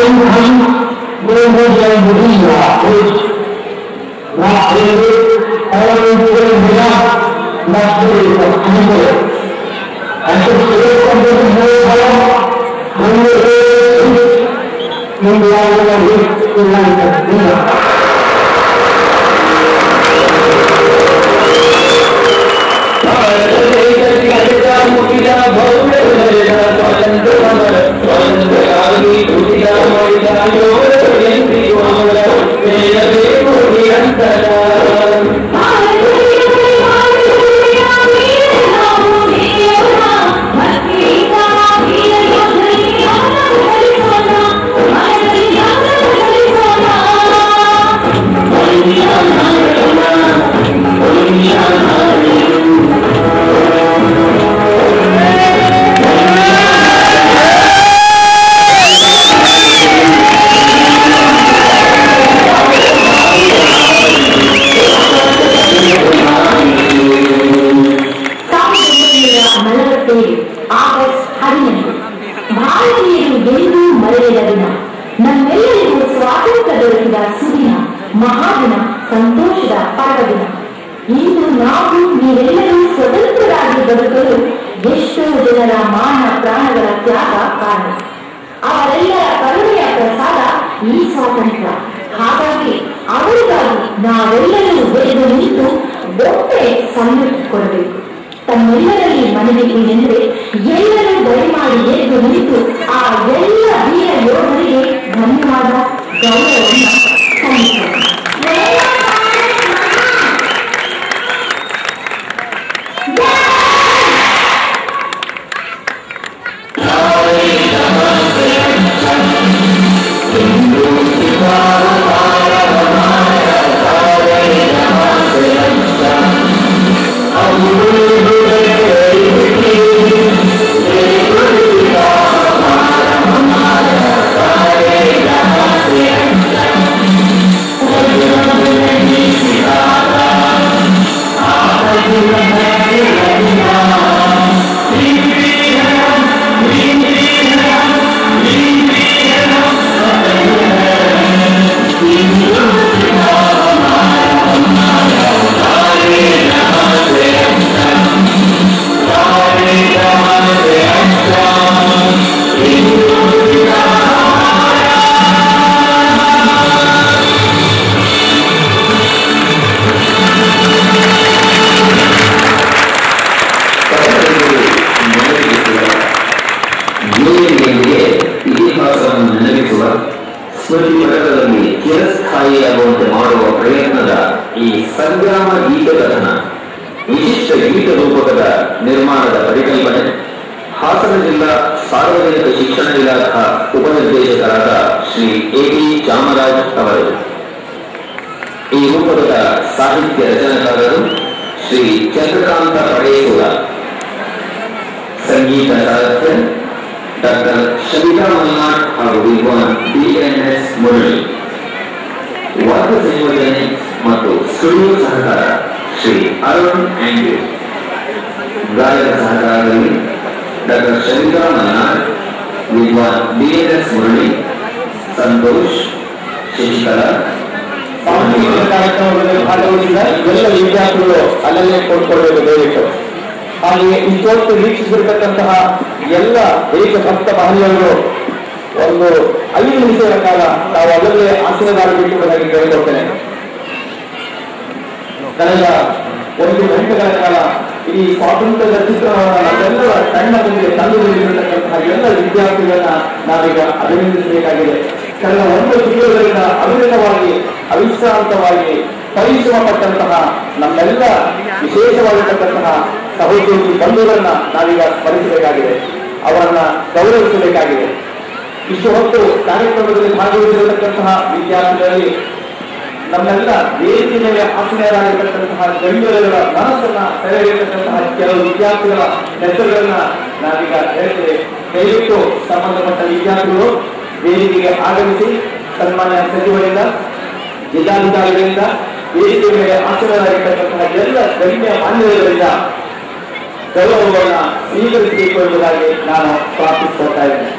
time comes when we shall redeem our age. Not really, all we do is enough, not really for people. And to stay from the more when we in the eye of it, we like a dinner. ನಮ್ಮೆಲ್ಲರಿಗೂ ಸ್ವಾತಂತ್ರ್ಯ ದೊರಕಿದ ಸುದಿನ, ಮಹಾದಿನ, ಸಂತೋಷದ ಪರ್ವದಿನ. ಇಂದು ನಾವು ನೀವೆಲ್ಲರೂ ಸ್ವತಂತ್ರರಾಗಿ ಬದುಕಲು ಎಷ್ಟೋ ಜನರ ಮಾನ ಪ್ರಾಣಗಳ ತ್ಯಾಗ ಕಾರಣ. ಅವರೆಲ್ಲರ ಕರುಣೆಯ ಪ್ರಸಾದ ಈ ಸ್ವಾತಂತ್ರ್ಯ. ಹಾಗಾಗಿ ಅವರಿಗಾಗಿ ನಾವೆಲ್ಲರೂ ಬೆಳೆದು ನಿಂತು ಒಟ್ಟೆ ಸನ್ಮಾನ ಕೊಡಬೇಕು. ತಮ್ಮೆಲ್ಲರಲ್ಲಿ ಮನವಿದ್ದೇನೆಂದರೆ ಎಲ್ಲರೂ ದಯಮಾಡಿ ಎದ್ದು ನಿಂತು ಆ ಎಲ್ಲ ವೀರ ಯೋಧರಿಗೆ ಧನ್ಯವಾದ, ಗೌರವವನ್ನು ಸಲ್ಲಿಸೋಣ. ಸ್ಮೃತಿಪಟಲದಲ್ಲಿ ಚಿರಸ್ಥಾಯಿಯಾಗುವಂತೆ ಮಾಡುವ ಪ್ರಯತ್ನದ ಈ ಸಂಗ್ರಾಮ ಗೀತಕಥನ ವಿಶಿಷ್ಟ ಗೀತ ರೂಪಕದ ನಿರ್ಮಾಣದ ಪರಿಕಲ್ಪನೆ ಹಾಸನ ಜಿಲ್ಲಾ ಸಾರ್ವಜನಿಕ ಶಿಕ್ಷಣ ಇಲಾಖಾ ಉಪನಿರ್ದೇಶಕರಾದ ಶ್ರೀ ಎ.ಟಿ. ಚಾಮರಾಜ್ ಅವರು. ಈ ರೂಪಕದ ಸಾಹಿತ್ಯ ರಚನೆಕಾರರು ಶ್ರೀ ಚಂದ್ರಕಾಂತ ಪಡೇಸೂರ. ಸಂಗೀತ ಸಾಹಿತ್ಯ ಡಾಕ್ಟರ್ ಶಬಿತಾ ಮಲ್ನಾಡ್ ಹಾಗೂ ವಿದ್ವಾನ್ ಡಿ.ಎನ್.ಎಸ್. ಮುರಳಿ. ವಾದ್ಯ ಸಂಯೋಜನೆ ಮತ್ತು ಸ್ಟುಡಿಯೋ ಸಹಕಾರ ಶ್ರೀ ಅರುಣ್ ಆಂಡ್ರ್ಯೂ. ಗಾಯಕ ಸಹಕಾರದಲ್ಲಿ ಡಾಕ್ಟರ್ ಶಬಿತಾ ಮಲ್ನಾಡ್, ವಿದ್ವಾನ್ ಡಿ.ಎನ್.ಎಸ್. ಮುರಳಿ, ಸಂತೋಷ್, ಶಶಿಕಲಾ. ಸಾಂಸ್ಕೃತಿಕ ಕಾರ್ಯಕ್ರಮದಲ್ಲಿ ಭಾಗವಹಿಸಿದ ಎಲ್ಲ ವಿದ್ಯಾರ್ಥಿಗಳು ಅಲ್ಲಲ್ಲೇ ಕೊಡ್ಕೊಳ್ಬೇಕು ದಯವಿಟ್ಟು. ಹಾಗೆಯೇ ಇಷ್ಟೊತ್ತು ವೀಕ್ಷಿಸಿರ್ತಕ್ಕಂತಹ ಎಲ್ಲ ದೇಶಭಕ್ತ ಮಹಿಳೆಯರು ಒಂದು 5 ನಿಮಿಷಗಳ ಕಾಲ ನಾವು ಅಲ್ಲಲ್ಲೇ ಆಶೀರ್ವಾದ ಬಿಟ್ಟುವುದಾಗಿ ಕೇಳಿಕೊಳ್ತೇನೆ. ಕಳೆದ 1 ಗಂಟೆಗಳ ಕಾಲ ಈ ಸ್ವಾತಂತ್ರ್ಯದ ಚಿತ್ರಣವನ್ನು ನಾವೆಲ್ಲರ ಕಣ್ಣ ಮುಂದೆ ತಂದು ನಿಲ್ಲಿರತಕ್ಕಂತಹ ಎಲ್ಲ ವಿದ್ಯಾರ್ಥಿಗಳನ್ನ ನಾವೀಗ ಅಭಿನಂದಿಸಬೇಕಾಗಿದೆ. ಕಳೆದ 1 ತಿಂಗಳಿಂದ ಅವಿರತವಾಗಿ ಅವಿಶ್ರಾಂತವಾಗಿ ಪರಿಶ್ರಮ ಪಟ್ಟಂತಹ ನಮ್ಮೆಲ್ಲ ವಿಶೇಷವಾಗಿರತಕ್ಕಂತಹ ಸಹೋದ್ಯೋಗಿ ಬಂಧುಗಳನ್ನ ನಾವೀಗ ಸ್ಮರಿಸಬೇಕಾಗಿದೆ, ಅವರನ್ನ ಗೌರವಿಸಬೇಕಾಗಿದೆ. ಇಷ್ಟು ಹೊತ್ತು ಕಾರ್ಯಕ್ರಮದಲ್ಲಿ ಭಾಗವಹಿಸಿರತಕ್ಕಂತಹ ವಿದ್ಯಾರ್ಥಿಗಳಲ್ಲಿ ನಮ್ಮೆಲ್ಲ ವೇದಿಕೆ ಮೇಲೆ ಆಸೀನರಾಗಿರತಕ್ಕಂತಹ ಗಣ್ಯರ ಮನಸ್ಸನ್ನ ಸೆಳೆಹಿಡಿಯತಕ್ಕಂತಹ ಕೆಲವು ವಿದ್ಯಾರ್ಥಿಗಳ ಹೆಸರುಗಳನ್ನ ನಾವೀಗ ಹೇಳ್ತೇವೆ. ದಯವಿಟ್ಟು ಸಂಬಂಧಪಟ್ಟ ವಿದ್ಯಾರ್ಥಿಗಳು ವೇದಿಕೆಗೆ ಆಗಮಿಸಿ ಸನ್ಮಾನ್ಯ ಸಚಿವರಿಂದ, ಜಿಲ್ಲಾಧಿಕಾರಿಗಳಿಂದ, ವೇದಿಕೆ ಮೇಲೆ ಆಸೀನರಾಗಿರ್ತಕ್ಕಂತಹ ಎಲ್ಲ ಗಣ್ಯ ಮಾನ್ಯಗಳಿಂದ ಗೌರವವನ್ನು ಸ್ವೀಕರಿಸಬೇಕು ಎಂಬುದಾಗಿ ನಾನು ಪ್ರಾರ್ಥಿಸಿಕೊಳ್ತಾ ಇದ್ದೇನೆ.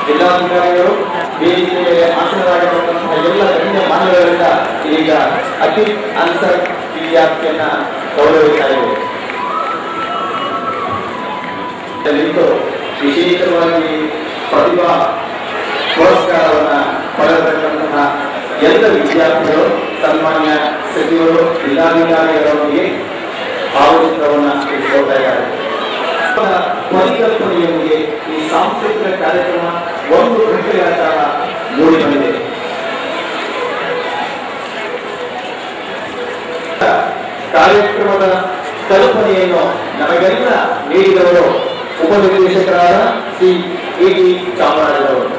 ಜಿಲ್ಲಾಧಿಕಾರಿಗಳು ವೇದಿಕೆ ಆಸನರಾಗಿರತಕ್ಕಂತಹ ಎಲ್ಲ ಗಣ್ಯ ಮಾನವರಿಂದ ಈಗ ಅಖಿಲ್ ಆನ್ಸರ್ ವಿದ್ಯಾರ್ಥಿಯನ್ನ ಗೌರವಿಸ್ತಾ ಇದ್ದೇವೆ. ವಿಶೇಷವಾಗಿ ಪ್ರತಿಭಾ ಪುರಸ್ಕಾರವನ್ನ ಪಡೆದಿರತಕ್ಕಂತಹ ಎಲ್ಲ ವಿದ್ಯಾರ್ಥಿಗಳು ಸನ್ಮಾನ್ಯ ಸಚಿವರು ಜಿಲ್ಲಾಧಿಕಾರಿಗಳೊಂದಿಗೆ ಭಾವಚಿತ್ರವನ್ನ ಇಟ್ಕೊಳ್ತಾ ಇದ್ದಾರೆ. ಪರಿಕಲ್ಪನೆಯೊಂದಿಗೆ ಈ ಸಾಂಸ್ಕೃತಿಕ ಕಾರ್ಯಕ್ರಮ 1 ಗಂಟೆಗಳ ಕಾಲ ಮೂಡಿ ಬಂದಿದೆ. ಕಾರ್ಯಕ್ರಮದ ಕಲ್ಪನೆಯನ್ನು ನಮಗೆಲ್ಲ ನೀಡಿದವರು ಉಪನಿರ್ದೇಶಕರಾದ ಶ್ರೀ ಎ.ಟಿ. ಚಾಮರಾಜರವರು.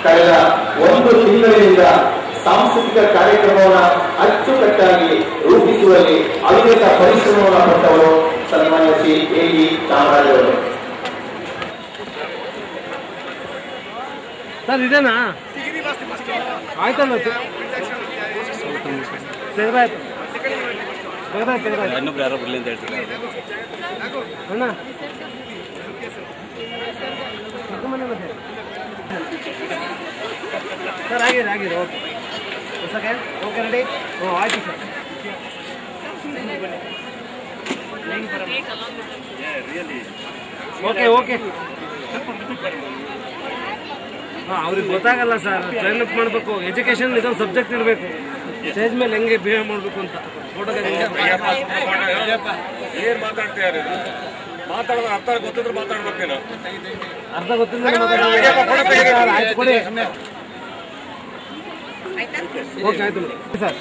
ಕಳೆದ 1 ತಿಂಗಳಿನಿಂದ ಸಾಂಸ್ಕೃತಿಕ ಕಾರ್ಯಕ್ರಮವನ್ನು ಅಚ್ಚುಕಟ್ಟಾಗಿ ರೂಪಿಸುವಲ್ಲಿ ಅವಿರತ ಪರಿಶ್ರಮವನ್ನು ಪಟ್ಟವರು ಸನ್ಮಾನ್ಯ ಶ್ರೀ ಎ.ಟಿ. ಚಾಮರಾಜರವರು. ಸರ್ ಇದೇನಾ ಆಯ್ತಲ್ಲ ಇನ್ನೊಬ್ರು ಯಾರೋ ಬರಲಿ ಅಂತ ಹೇಳ್ತಾರೆ ಅಣ್ಣ ಸರ್ ಆಗಿದೆ ಓಕೆ ಸೆಕೆಂಡ್ ಓಕೆ ರೆಡಿ ಹ್ಞೂ ಆಯ್ತು ಸರ್ ಓಕೆ ಹಾಂ ಅವ್ರಿಗೆ ಗೊತ್ತಾಗಲ್ಲ ಸರ್ ಟ್ರೈನ್ ಅಪ್ ಮಾಡಬೇಕು. ಎಜುಕೇಶನ್ ಇದೊಂದು ಸಬ್ಜೆಕ್ಟ್ ಇರಬೇಕು. ಸ್ಟೇಜ್ ಮೇಲೆ ಹೆಂಗೆ ಬಿಹೇವ್ ಮಾಡಬೇಕು ಅಂತ ಏನ್ ಮಾತಾಡ್ತೀಯಾರು? ಮಾತಾಡೋದು ಅರ್ಥ ಗೊತ್ತಿದ್ರೆ ಮಾತಾಡ್ಬೇಕೇನು? ಅರ್ಥ ಗೊತ್ತಿಲ್ಲ ಆಯ್ತು ಕೊಡಿ. ಓಕೆ ಆಯ್ತು ಸರ್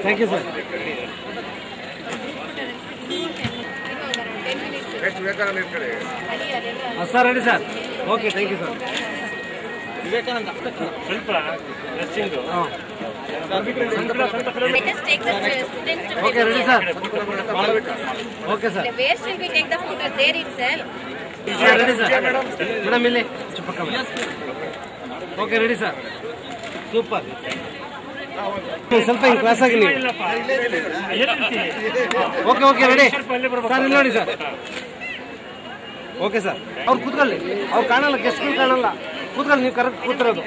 ಥ್ಯಾಂಕ್ ಯು ಸರ್. ಎಷ್ಟು ಬೇಕಾದ್ರೆ ಇರ್ತಾರೆ sir ready sir. Okay thank you sir. Vivekananda ಸ್ವಲ್ಪ okay ready sir. Okay sir ready sir. Madam ಇಲ್ಲಿ ಚುಪ್ಪಕ್ಕ. Okay ready sir. ಸೂಪರ್. ಸ್ವಲ್ಪ ಹಿಂಗೆ ಕ್ಲಾಸ್ ಆಗಿ ನೀವು. Okay ready sir. ಇಲ್ಲಿ ನೋಡಿ ಸರ್. Okay sir. ಅವ್ರು ಕೂತ್ಕೊಳ್ಳಿ. ಅವ್ರು ಕಾಣಲ್ಲ, ಗೆಸ್ಟ್ಗಳು ಕಾಣಲ್ಲ. ಕೂತ್ಕೊಳ್ಳಿ, ನೀವು ಕರೆಕ್ಟ್ ಕೂತಿರೋದು.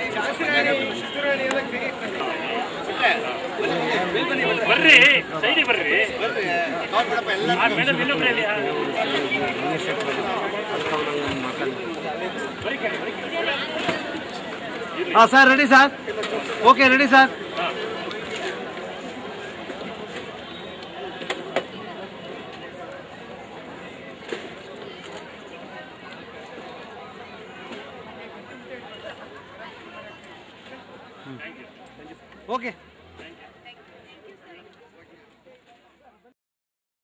ಬರ್ರಿ ಸೈಡಿ ಬರ್ರಿ. ಹಾಂ sir ready sir. Okay ready sir. Okay